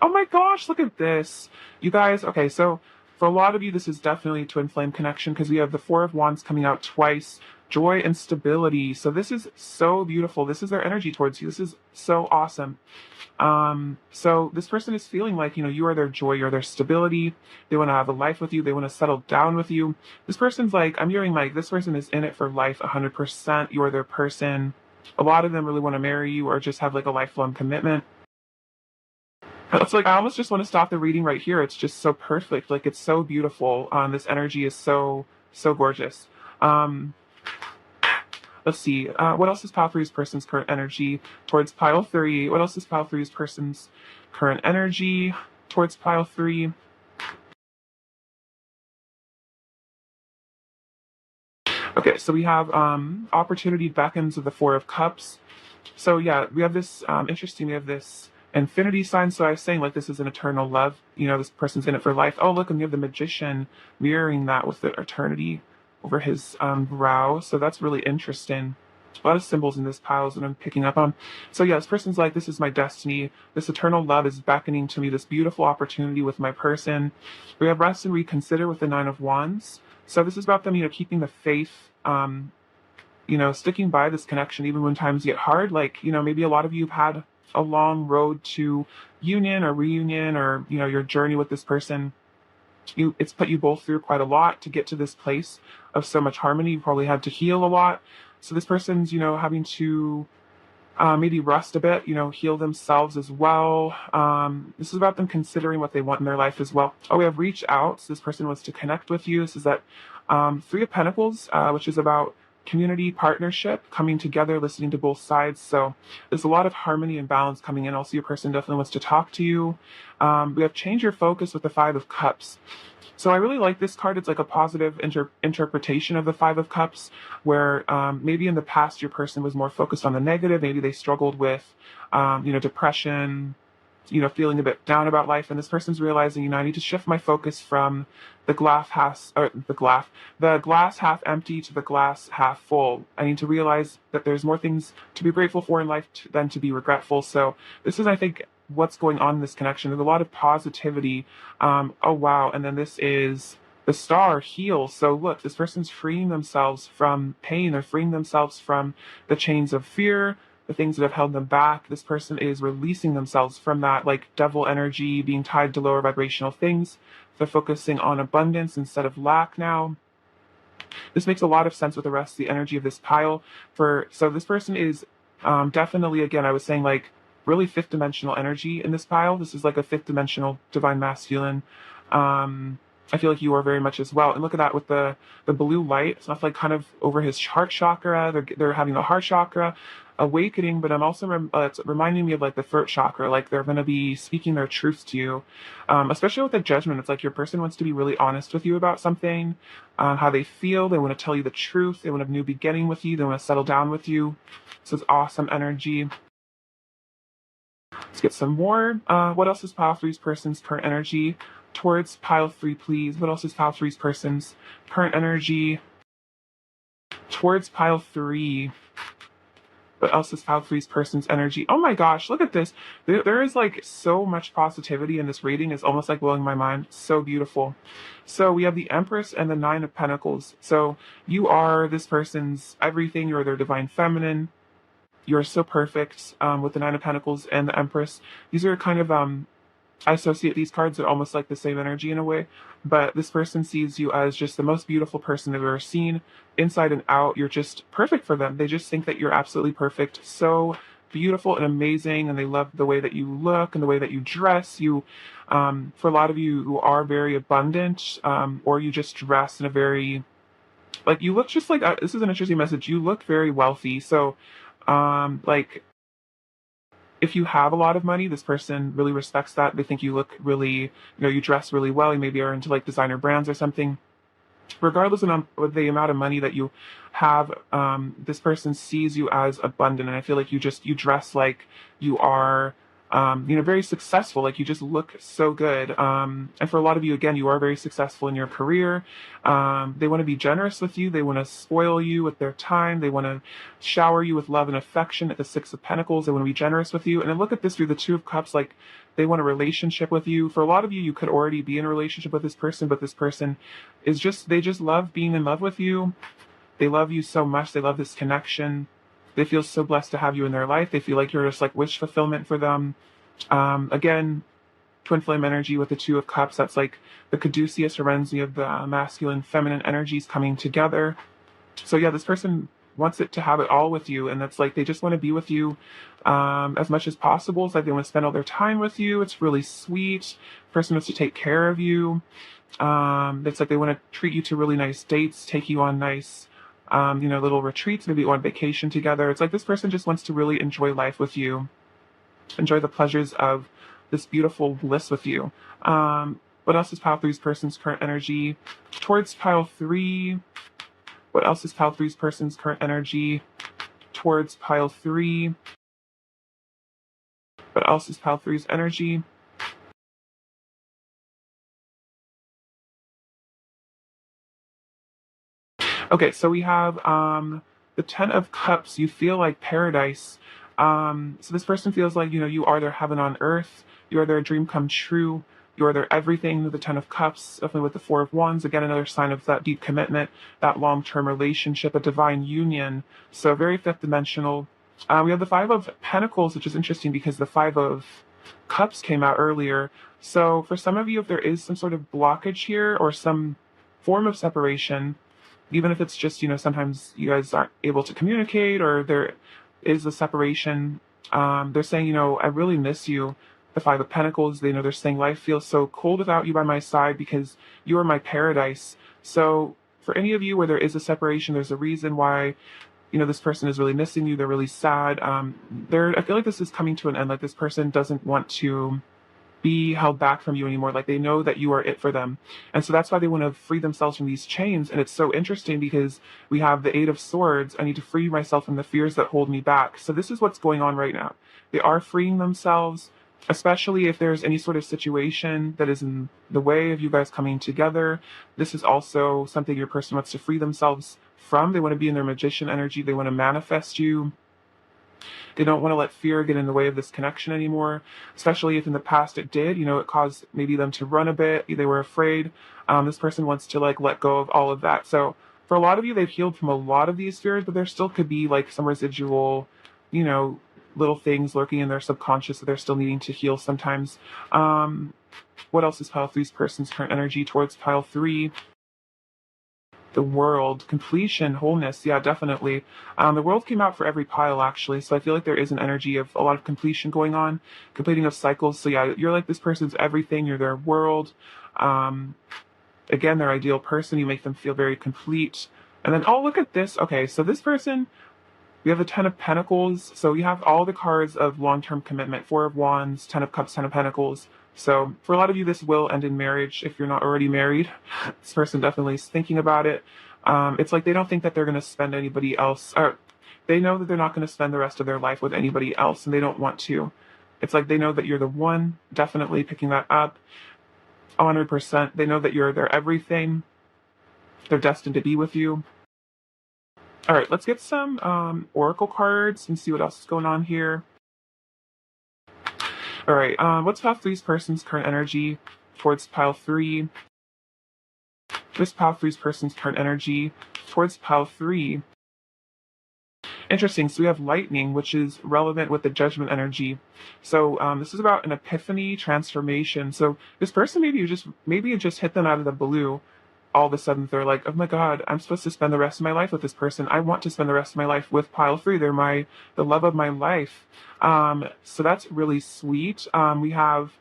Oh my gosh, look at this. You guys, okay, so For a lot of you, this is definitely a twin flame connection because we have the Four of Wands coming out twice, joy and stability. So this is so beautiful. This is their energy towards you. This is so awesome. So this person is feeling like, you are their joy, you're their stability. They want to have a life with you. They want to settle down with you. This person's like, I'm hearing like, this person is in it for life 100%. You are their person. A lot of them really want to marry you or just have like a lifelong commitment. It's like, I almost just want to stop the reading right here. It's just so perfect. Like, it's so beautiful. This energy is so, so gorgeous. Um, Let's see. What else is pile three's person's current energy towards pile three? What else is pile three's person's current energy towards pile three? Okay, so we have opportunity beckons with the Four of Cups. So yeah, we have this interesting. We have this infinity sign. So I was saying like this is an eternal love. This person's in it for life. Oh look, and we have the Magician mirroring that with the eternity over his brow. So that's really interesting. A lot of symbols in this pile that I'm picking up on. So yeah, this person's like, this is my destiny. This eternal love is beckoning to me. This beautiful opportunity with my person. We have rest and reconsider with the Nine of Wands. So this is about them, keeping the faith. Sticking by this connection even when times get hard. Like, maybe a lot of you have had a long road to union or reunion or, your journey with this person. It's put you both through quite a lot to get to this place of so much harmony. You probably had to heal a lot. So this person's, having to maybe rest a bit, heal themselves as well. This is about them considering what they want in their life as well. Oh, we have reach out. So this person wants to connect with you. This is that Three of Pentacles, which is about community partnership, coming together, listening to both sides. So there's a lot of harmony and balance coming in. Also, your person definitely wants to talk to you. We have change your focus with the Five of Cups. So I really like this card. It's like a positive interpretation of the Five of Cups, where maybe in the past your person was more focused on the negative. Maybe they struggled with, depression, feeling a bit down about life. And this person's realizing, I need to shift my focus from the glass half empty to the glass half full. I need to realize that there's more things to be grateful for in life than to be regretful. So this is, I think, what's going on in this connection. There's a lot of positivity. Oh, wow. And then this is the Star, heal. So look, this person's freeing themselves from pain. They're freeing themselves from the chains of fear, the things that have held them back. This person is releasing themselves from that like devil energy, being tied to lower vibrational things. They're focusing on abundance instead of lack now. This makes a lot of sense with the rest of the energy of this pile. So this person is definitely, again, I was saying like really fifth dimensional energy in this pile. This is like a fifth dimensional divine masculine. I feel like you are very much as well. And look at that with the blue light. It's not like kind of over his heart chakra. They're having the heart chakra awakening, but I'm also it's reminding me of like the throat chakra. Like they're going to be speaking their truth to you, especially with the judgment. It's like your person wants to be really honest with you about something, how they feel. They want to tell you the truth. They want a new beginning with you. They want to settle down with you. So it's awesome energy. Let's get some more. What else is pile three's person's current energy towards pile three, please? What else is pile three's person's current energy towards pile three? What else is pile three's person's energy? Oh my gosh, look at this. There is like so much positivity in this reading. It's almost like blowing my mind. So beautiful. So we have the Empress and the Nine of Pentacles. So you are this person's everything. You're their divine feminine. You're so perfect with the Nine of Pentacles and the Empress. These are kind of I associate these cards are almost like the same energy in a way, but this person sees you as just the most beautiful person they've ever seen, inside and out. You're just perfect for them. They just think that you're absolutely perfect, so beautiful and amazing, and they love the way that you look and the way that you dress. For a lot of you who are very abundant, or you just dress in a very, like you look just like, this is an interesting message. You look very wealthy, so like, if you have a lot of money, this person really respects that. They think you look really, you dress really well. You maybe are into like designer brands or something. Regardless of the amount of money that you have, this person sees you as abundant. And I feel like you dress like you are very successful. Like you just look so good. And for a lot of you, again, you are very successful in your career. They want to be generous with you. They want to spoil you with their time. They want to shower you with love and affection at the Six of Pentacles. They want to be generous with you. And then look at this through the Two of Cups. Like they want a relationship with you. For a lot of you, you could already be in a relationship with this person, but this person they just love being in love with you. They love you so much. They love this connection. They feel so blessed to have you in their life. They feel like you're just like wish fulfillment for them. Again, twin flame energy with the Two of Cups. That's like the caduceus serenity of the masculine, feminine energies coming together. So yeah, this person wants it to have it all with you, and that's like they just want to be with you as much as possible. It's like they want to spend all their time with you. It's really sweet. The person wants to take care of you. It's like they want to treat you to really nice dates, take you on nice little retreats, maybe on vacation together. It's like this person just wants to really enjoy life with you, enjoy the pleasures of this beautiful bliss with you. What else is pile three's person's current energy towards pile three? What else is pile three's person's current energy towards pile three? What else is pile three's energy? Okay, so we have the Ten of Cups. You feel like paradise. So this person feels like, you are their heaven on earth. You are their dream come true. You are their everything. The Ten of Cups, definitely with the Four of Wands. Again, another sign of that deep commitment, that long-term relationship, a divine union. So very fifth dimensional. We have the Five of Pentacles, which is interesting because the Five of Cups came out earlier. So for some of you, if there is some sort of blockage here or some form of separation, even if it's just, sometimes you guys aren't able to communicate or there is a separation, they're saying, I really miss you. The Five of Pentacles, they're saying life feels so cold without you by my side because you are my paradise. So for any of you where there is a separation, there's a reason why, this person is really missing you. They're really sad. I feel like this is coming to an end. Like this person doesn't want to be held back from you anymore. Like they know that you are it for them. And so that's why they want to free themselves from these chains. And it's so interesting because we have the Eight of Swords. I need to free myself from the fears that hold me back. So this is what's going on right now. They are freeing themselves, especially if there's any sort of situation that is in the way of you guys coming together. This is also something your person wants to free themselves from. They want to be in their magician energy. They want to manifest you. They don't want to let fear get in the way of this connection anymore, especially if in the past it did. It caused maybe them to run a bit. They were afraid. This person wants to let go of all of that. So for a lot of you, they've healed from a lot of these fears, but there still could be some residual, little things lurking in their subconscious that they're still needing to heal sometimes. What else is pile three's person's current energy towards pile three? The World, completion, wholeness. Yeah, definitely. The World came out for every pile actually, so I feel like there is an energy of a lot of completion going on, completing of cycles. So yeah, you're like this person's everything. You're their world. Again, their ideal person. You make them feel very complete. And then, oh, look at this. Okay, so this person, we have the Ten of Pentacles. So we have all the cards of long-term commitment. Four of Wands, Ten of Cups, Ten of Pentacles. So for a lot of you, this will end in marriage if you're not already married. This person definitely is thinking about it. It's like they don't think that they're going to spend anybody else. Or they know that they're not going to spend the rest of their life with anybody else, and they don't want to. It's like they know that you're the one, definitely picking that up. 100%. They know that you're their everything. They're destined to be with you. All right, let's get some oracle cards and see what else is going on here. All right, what's pile three's person's current energy towards pile three? What's pile three's person's current energy towards pile three? Interesting. So we have lightning, which is relevant with the judgment energy. So this is about an epiphany, transformation. So this person maybe it just hit them out of the blue. All of a sudden they're like, oh my God, I'm supposed to spend the rest of my life with this person. I want to spend the rest of my life with pile three. They're the love of my life. So that's really sweet. We have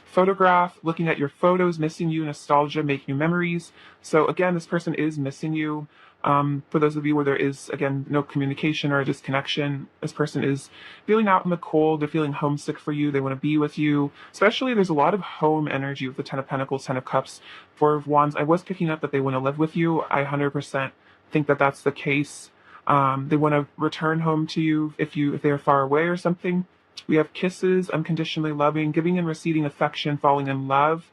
photograph, looking at your photos, missing you, nostalgia, making memories. So again, this person is missing you. For those of you where there is, again, no communication or disconnection, this person is feeling out in the cold. They're feeling homesick for you. They want to be with you. Especially, there's a lot of home energy with the Ten of Pentacles, Ten of Cups, Four of Wands. I was picking up that they want to live with you. I 100% think that that's the case. They want to return home to you if they are far away or something. We have kisses, unconditionally loving, giving and receiving affection, falling in love.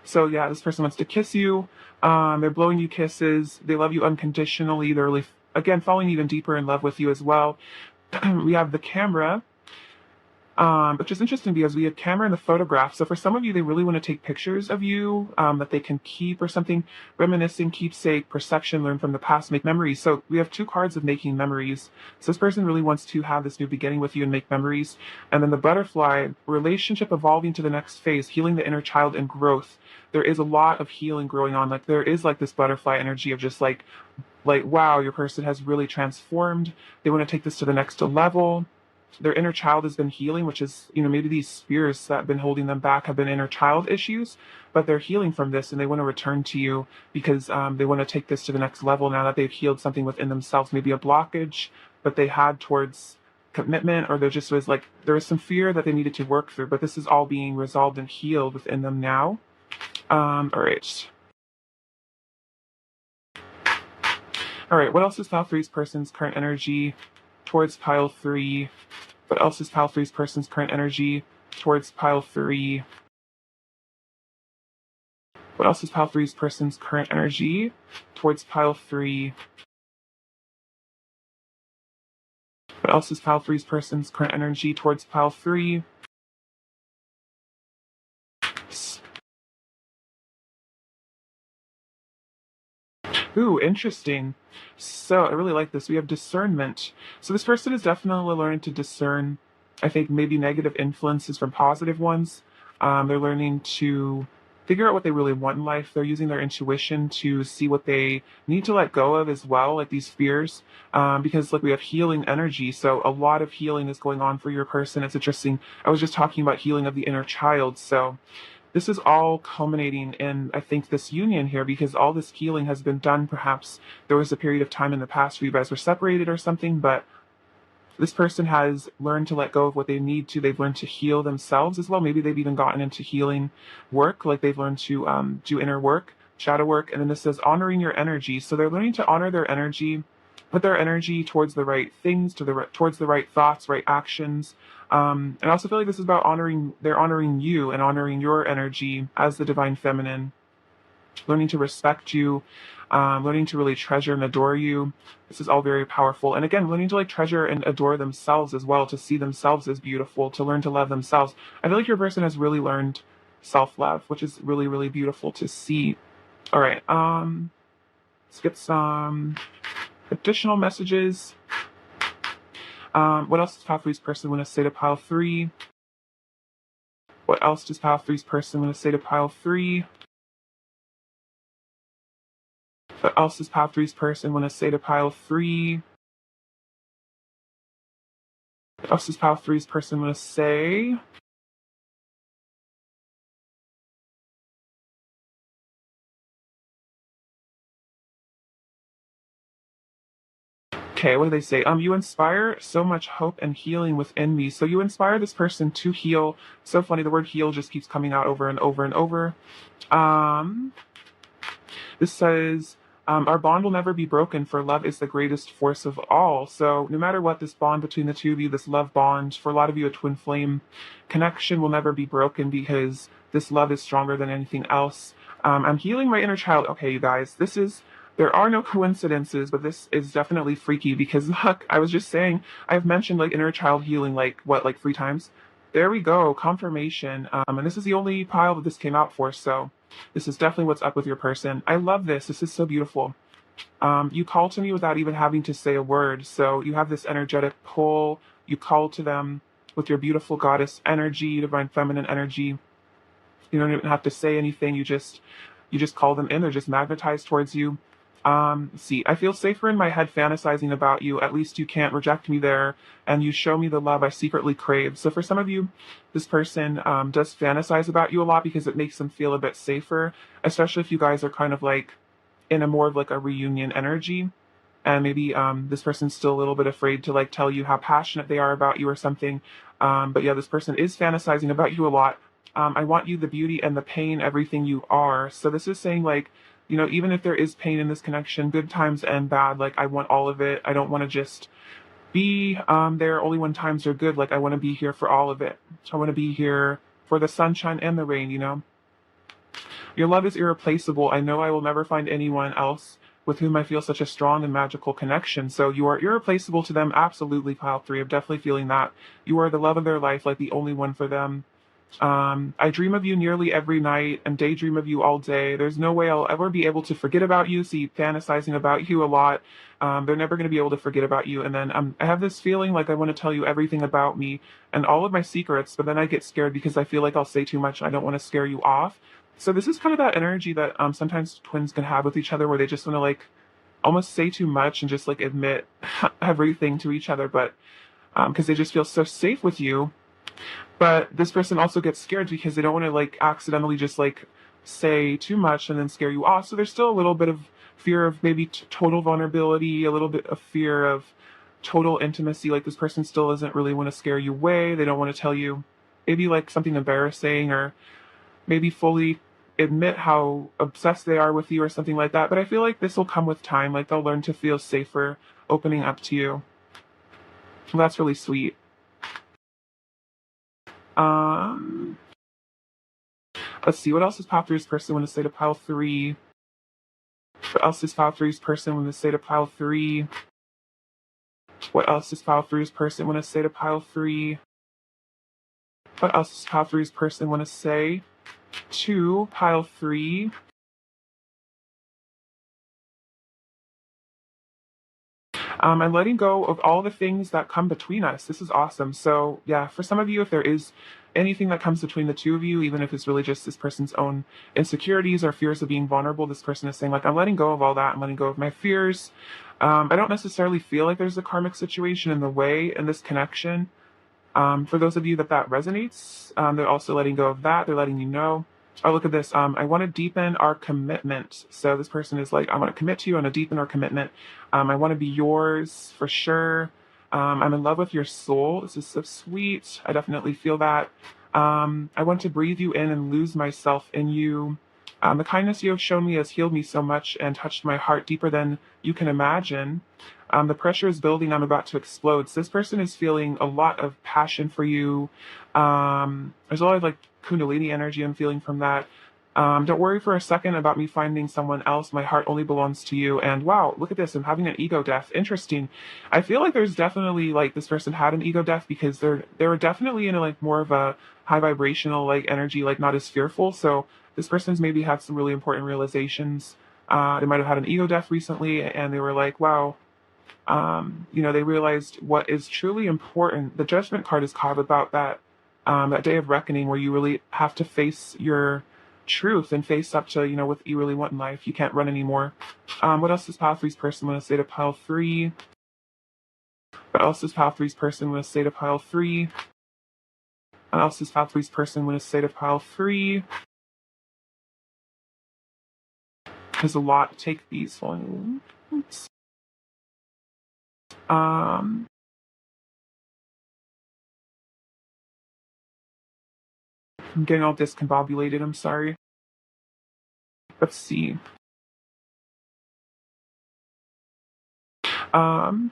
So yeah, this person wants to kiss you. They're blowing you kisses. They love you unconditionally. They're really, again, falling even deeper in love with you as well. We have the camera, which is interesting because we have camera and the photograph. So for some of you, they really want to take pictures of you that they can keep or something, reminiscing, keepsake, perception, learn from the past, make memories. So we have two cards of making memories. So this person really wants to have this new beginning with you and make memories. And then the butterfly, relationship evolving to the next phase, healing the inner child and growth. There is a lot of healing going on. Like there is like this butterfly energy of just like wow, your person has really transformed. They want to take this to the next level. Their inner child has been healing, which is, maybe these fears that have been holding them back have been inner child issues, but they're healing from this and they want to return to you because they want to take this to the next level now that they've healed something within themselves, maybe a blockage that they had towards commitment, or there just was like, there was some fear that they needed to work through, but this is all being resolved and healed within them now. All right. All right, what else is pile three's person's current energy towards pile three? What else is pile three's person's current energy towards pile three? What else is pile three's person's current energy towards pile three? What else is pile three's person's current energy towards pile three? Ooh, interesting. So I really like this. We have discernment. So this person is definitely learning to discern, I think, maybe negative influences from positive ones. They're learning to figure out what they really want in life. They're using their intuition to see what they need to let go of as well, like these fears. Because like we have healing energy. So a lot of healing is going on for your person. It's interesting. I was just talking about healing of the inner child. So this is all culminating in, I think, this union here because all this healing has been done. Perhaps there was a period of time in the past where you guys were separated or something, but this person has learned to let go of what they need to. They've learned to heal themselves as well. Maybe they've even gotten into healing work, like they've learned to do inner work, shadow work. And then this says honoring your energy. So they're learning to honor their energy, put their energy towards the right things, towards the right thoughts, right actions. And I also feel like this is about they're honoring you and honoring your energy as the divine feminine, learning to respect you, learning to really treasure and adore you. This is all very powerful. And again, learning to like treasure and adore themselves as well, to see themselves as beautiful, to learn to love themselves. I feel like your person has really learned self-love, which is really, really beautiful to see. All right. Let's get some additional messages. What else does pile three's person want to say to pile three? What else does pile three's person want to say to pile three? What else does pile three's person want to say to pile three? What else does pile three's person want to say? Okay, what do they say? You inspire so much hope and healing within me. So you inspire this person to heal. So funny, the word heal just keeps coming out over and over and over. This says, our bond will never be broken, for love is the greatest force of all. So no matter what, this bond between the two of you, this love bond, for a lot of you, a twin flame connection will never be broken because this love is stronger than anything else. I'm healing my inner child. Okay, you guys, there are no coincidences, but this is definitely freaky because look, I was just saying, I've mentioned like inner child healing like 3 times. There we go, confirmation. And this is the only pile that this came out for, so this is definitely what's up with your person. I love this. This is so beautiful. You call to me without even having to say a word. So you have this energetic pull. You call to them with your beautiful goddess energy, divine feminine energy. You don't even have to say anything. You just call them in. They're just magnetized towards you. See, I feel safer in my head fantasizing about you. At least you can't reject me there, and you show me the love I secretly crave. So for some of you, this person does fantasize about you a lot because it makes them feel a bit safer, especially if you guys are kind of like in a more of like a reunion energy. And maybe this person's still a little bit afraid to like tell you how passionate they are about you or something. But yeah, this person is fantasizing about you a lot. I want you, the beauty and the pain, everything you are. So this is saying like, even if there is pain in this connection, good times and bad, like I want all of it. I don't want to just be there only when times are good. Like I want to be here for all of it. I want to be here for the sunshine and the rain, you know? Your love is irreplaceable. I know I will never find anyone else with whom I feel such a strong and magical connection. So you are irreplaceable to them. Absolutely, pile three. I'm definitely feeling that. You are the love of their life, like the only one for them. I dream of you nearly every night and daydream of you all day. There's no way I'll ever be able to forget about you. See, fantasizing about you a lot. They're never going to be able to forget about you. And then I have this feeling like I want to tell you everything about me and all of my secrets, but then I get scared because I feel like I'll say too much. I don't want to scare you off. So this is kind of that energy that sometimes twins can have with each other, where they just want to like almost say too much and just like admit everything to each other, but because they just feel so safe with you. But this person also gets scared because they don't want to like accidentally just like say too much and then scare you off. So there's still a little bit of fear of maybe total vulnerability, a little bit of fear of total intimacy. Like this person still doesn't really want to scare you away. They don't want to tell you maybe like something embarrassing, or maybe fully admit how obsessed they are with you or something like that. But I feel like this will come with time. Like they'll learn to feel safer opening up to you. Well, that's really sweet. Um, let's see, what else does pile three's person want to say to pile three? What else does pile three's person want to say to pile three? What else does pile three's person want to say to pile three? What else does pile three's person want to say to pile three? And letting go of all the things that come between us. This is awesome. So, yeah, for some of you, if there is anything that comes between the two of you, even if it's really just this person's own insecurities or fears of being vulnerable, this person is saying, like, I'm letting go of all that. I'm letting go of my fears. I don't necessarily feel like there's a karmic situation in the way in this connection. For those of you that resonates, they're also letting go of that. They're letting you know. Oh, look at this. I want to deepen our commitment. So this person is like, I want to commit to you. I want to deepen our commitment. I want to be yours for sure. I'm in love with your soul. This is so sweet. I definitely feel that. I want to breathe you in and lose myself in you. The kindness you have shown me has healed me so much and touched my heart deeper than you can imagine. The pressure is building. I'm about to explode. So this person is feeling a lot of passion for you. There's a lot of like Kundalini energy I'm feeling from that. Don't worry for a second about me finding someone else. My heart only belongs to you. And wow, look at this. I'm having an ego death. Interesting. I feel like there's definitely like this person had an ego death because they were definitely in a like more of a high vibrational like energy, like not as fearful. So this person's maybe had some really important realizations. They might have had an ego death recently, and they were like, wow, they realized what is truly important. The Judgment card is called about that day of reckoning where you really have to face your truth and face up to, what you really want in life. You can't run anymore. What else does pile three's person want to say to pile three? What else does pile three's person want to say to pile three? What else does pile three's person want to say to pile three? There's a lot. Take these ones. Um, I'm getting all discombobulated. I'm sorry. Let's see. Um,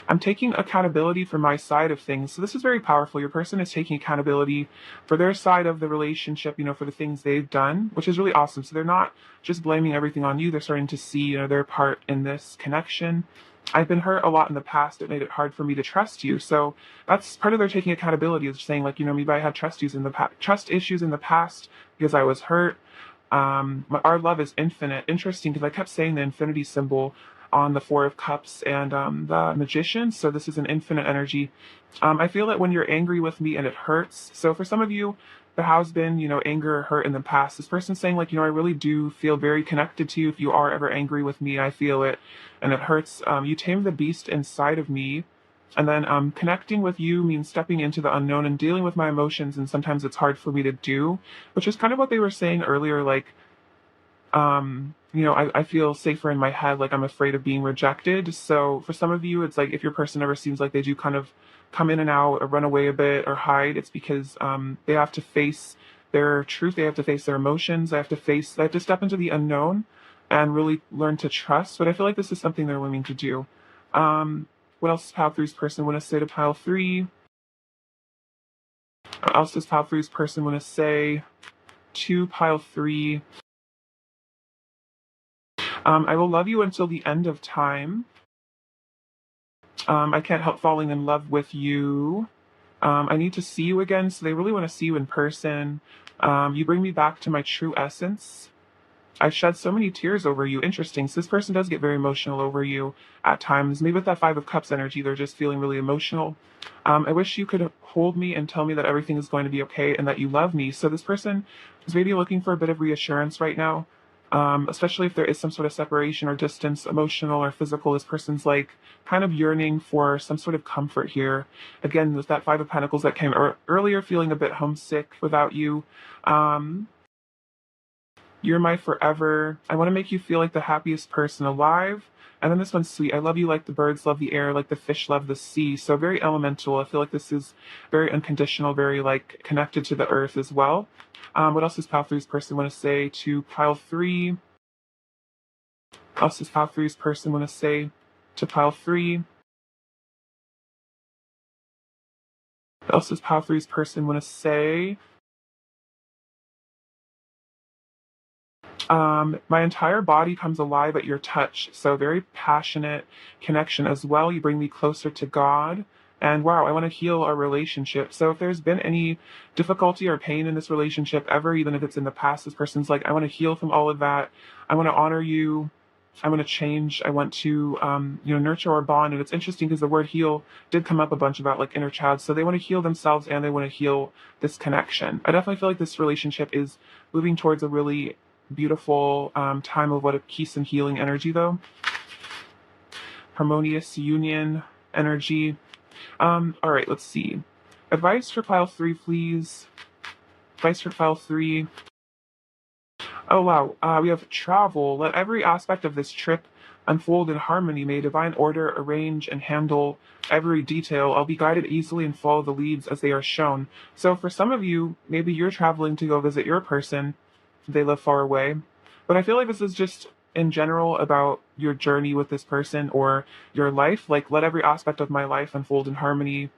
I'm taking accountability for my side of things. So this is very powerful. Your person is taking accountability for their side of the relationship, for the things they've done, which is really awesome. So they're not just blaming everything on you. They're starting to see, their part in this connection. I've been hurt a lot in the past. It made it hard for me to trust you. So that's part of their taking accountability, is saying like, maybe I had trust issues in the past because I was hurt. Our love is infinite. Interesting, because I kept saying the infinity symbol on the Four of Cups and the Magician. So this is an infinite energy. I feel that when you're angry with me and it hurts. So for some of you, there has been, anger or hurt in the past. This person's saying like, I really do feel very connected to you. If you are ever angry with me, I feel it and it hurts. You tame the beast inside of me. And then connecting with you means stepping into the unknown and dealing with my emotions. And sometimes it's hard for me to do, which is kind of what they were saying earlier. Like, I feel safer in my head, like I'm afraid of being rejected. So for some of you, it's like if your person ever seems like they do kind of come in and out or run away a bit or hide, it's because they have to face their truth. They have to face their emotions. They have to step into the unknown and really learn to trust. But I feel like this is something they're willing to do. Um, What else does pile three's person want to say to pile three? What else does pile three's person want to say to pile three? I will love you until the end of time. I can't help falling in love with you. I need to see you again, so they really want to see you in person. You bring me back to my true essence. I shed so many tears over you. Interesting. So this person does get very emotional over you at times. Maybe with that Five of Cups energy, they're just feeling really emotional. I wish you could hold me and tell me that everything is going to be okay and that you love me. So this person is maybe looking for a bit of reassurance right now, especially if there is some sort of separation or distance, emotional or physical. This person's like kind of yearning for some sort of comfort here. Again, with that Five of Pentacles that came earlier, feeling a bit homesick without you. Um, you're my forever. I want to make you feel like the happiest person alive. And then this one's sweet. I love you like the birds love the air, like the fish love the sea. So very elemental. I feel like this is very unconditional, very like connected to the earth as well. What else does pile three's person want to say to pile three? What else does pile three's person want to say to pile three? What else does pile three's person want to say? My entire body comes alive at your touch. So very passionate connection as well. You bring me closer to God. And wow, I want to heal our relationship. So if there's been any difficulty or pain in this relationship ever, even if it's in the past, this person's like, I want to heal from all of that. I want to honor you. I want to change. I want to, nurture our bond. And it's interesting because the word heal did come up a bunch about like inner child. So they want to heal themselves and they want to heal this connection. I definitely feel like this relationship is moving towards a really beautiful time of what a peace and healing energy, though. Harmonious union energy. All right, let's see. Advice for pile three, please. Advice for pile three. Oh, wow. We have travel. Let every aspect of this trip unfold in harmony. May divine order arrange and handle every detail. I'll be guided easily and follow the leads as they are shown. So for some of you, maybe you're traveling to go visit your person. They live far away. But I feel like this is just in general about your journey with this person or your life. Like, let every aspect of my life unfold in harmony.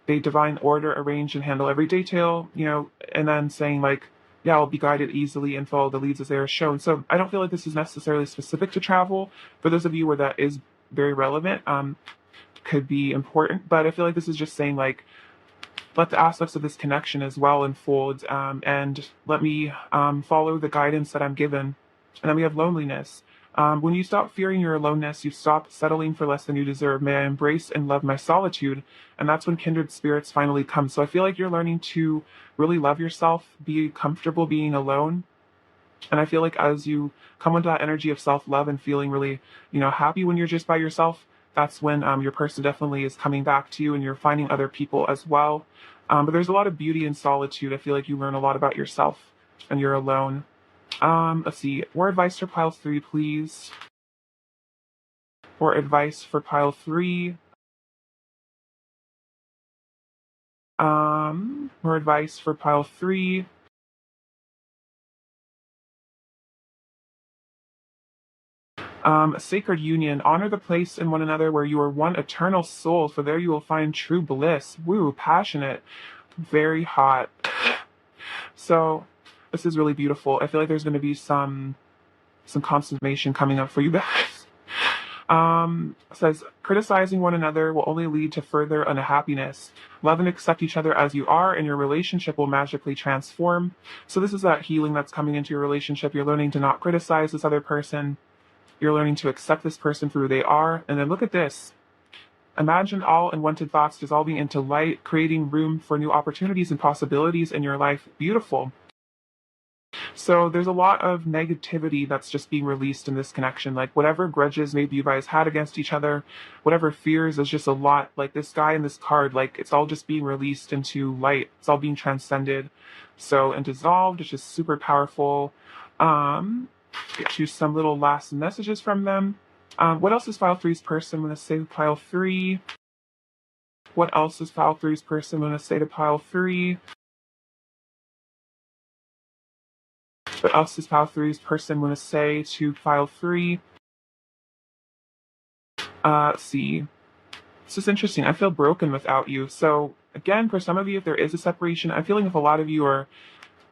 They divine order arrange and handle every detail, and then saying like, yeah, I'll be guided easily and follow the leads as they are shown. So I don't feel like this is necessarily specific to travel. For those of you where that is very relevant, could be important. But I feel like this is just saying like, let the aspects of this connection as well unfold, and let me follow the guidance that I'm given. And then we have loneliness. When you stop fearing your aloneness, you stop settling for less than you deserve. May I embrace and love my solitude? And that's when kindred spirits finally come. So I feel like you're learning to really love yourself, be comfortable being alone. And I feel like as you come into that energy of self-love and feeling really, happy when you're just by yourself, that's when your person definitely is coming back to you and you're finding other people as well. But there's a lot of beauty in solitude. I feel like you learn a lot about yourself and you're alone. Let's see. More advice for pile three, please. More advice for pile three. More advice for pile three. Sacred union, honor the place in one another where you are one eternal soul, for there you will find true bliss. Woo, passionate, very hot. So this is really beautiful. I feel like there's going to be some consummation coming up for you guys. Says criticizing one another will only lead to further unhappiness. Love and accept each other as you are, and your relationship will magically transform. So this is that healing that's coming into your relationship. You're learning to not criticize this other person. You're learning to accept this person for who they are. And then look at this. Imagine all unwanted thoughts dissolving into light, creating room for new opportunities and possibilities in your life. Beautiful. So there's a lot of negativity that's just being released in this connection. Like whatever grudges maybe you guys had against each other, whatever fears, is just a lot. Like this guy in this card, like it's all just being released into light. It's all being transcended. So and dissolved, it's just super powerful. Get you some little last messages from them. What else is file three's person going to say to pile three? What else is file three's person going to say to pile three? What else is pile three's person going to say to pile three? Let's see. This is interesting. I feel broken without you. So again, for some of you, if there is a separation, I'm feeling if a lot of you are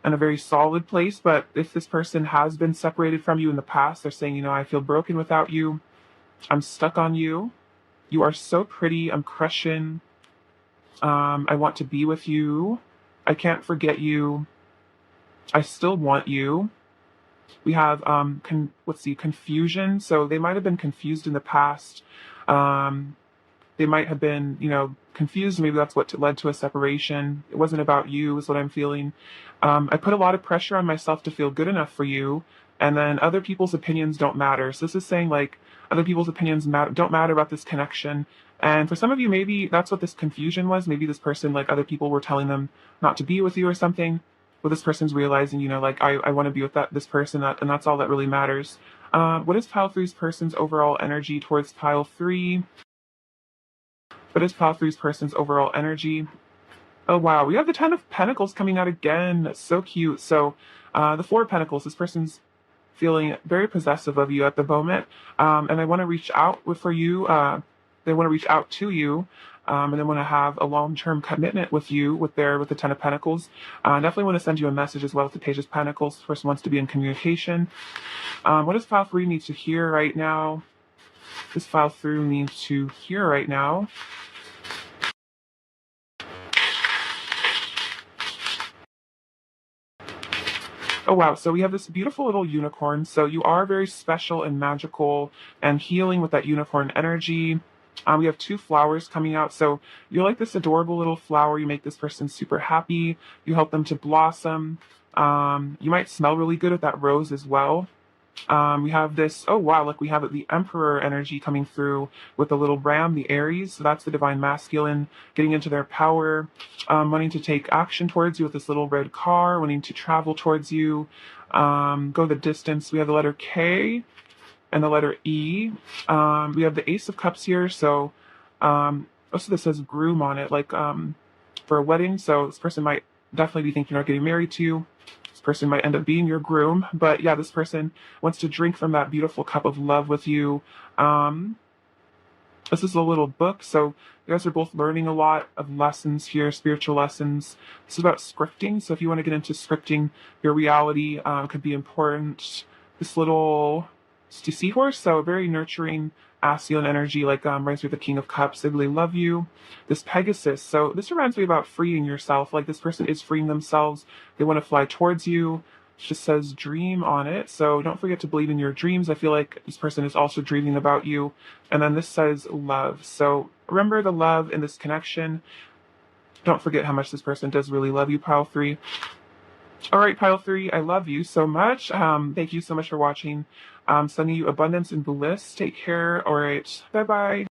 in a very solid place, but if this person has been separated from you in the past, they're saying, you know, I feel broken without you. I'm stuck on you. You are so pretty. I'm crushing. I want to be with you. I can't forget you. I still want you. We have let's see, confusion. So they might have been confused in the past. Um, they might have been, you know, confused. Maybe that's what led to a separation. It wasn't about you, is what I'm feeling. I put a lot of pressure on myself to feel good enough for you, and then other people's opinions don't matter. So this is saying like other people's opinions don't matter about this connection. And for some of you, maybe that's what this confusion was. Maybe this person, like other people were telling them not to be with you or something. But this person's realizing, you know, like I want to be with this person, and that's all that really matters. What is pile three's person's overall energy towards pile three? What is pile three's person's overall energy? Oh wow, we have the Ten of Pentacles coming out again. That's so cute. So the Four of Pentacles, this person's feeling very possessive of you at the moment, and they want to reach out for you. They want to reach out to you, and they want to have a long-term commitment with you with the Ten of Pentacles. Definitely want to send you a message as well with the Page of Pentacles. This person wants to be in communication. What does pile three need to hear right now? This pile three needs to hear right now. Oh wow, so we have this beautiful little unicorn. So you are very special and magical and healing with that unicorn energy. We have two flowers coming out. So you're like this adorable little flower. You make this person super happy. You help them to blossom. You might smell really good with that rose as well. We have this, oh wow, like we have the Emperor energy coming through with the little ram, the Aries. So that's the divine masculine getting into their power, wanting to take action towards you with this little red car, wanting to travel towards you, go the distance. We have the letter K and the letter E. We have the Ace of Cups here. So also this says groom on it, like for a wedding. So this person might definitely be thinking about getting married to you. This person might end up being your groom, but yeah, this person wants to drink from that beautiful cup of love with you. This is a little book, so you guys are both learning a lot of lessons here, spiritual lessons. This is about scripting, so if you want to get into scripting your reality, could be important. This little seahorse, so very nurturing, masculine energy, like reminds me of the King of Cups. They really love you. This Pegasus, so this reminds me about freeing yourself. Like this person is freeing themselves. They want to fly towards you. It just says dream on it, so don't forget to believe in your dreams. I feel like this person is also dreaming about you. And then this says love, so remember the love in this connection. Don't forget how much this person does really love you, pile three. All right, pile three, I love you so much. Thank you so much for watching. Sending you abundance and bliss. Take care. All right, bye bye.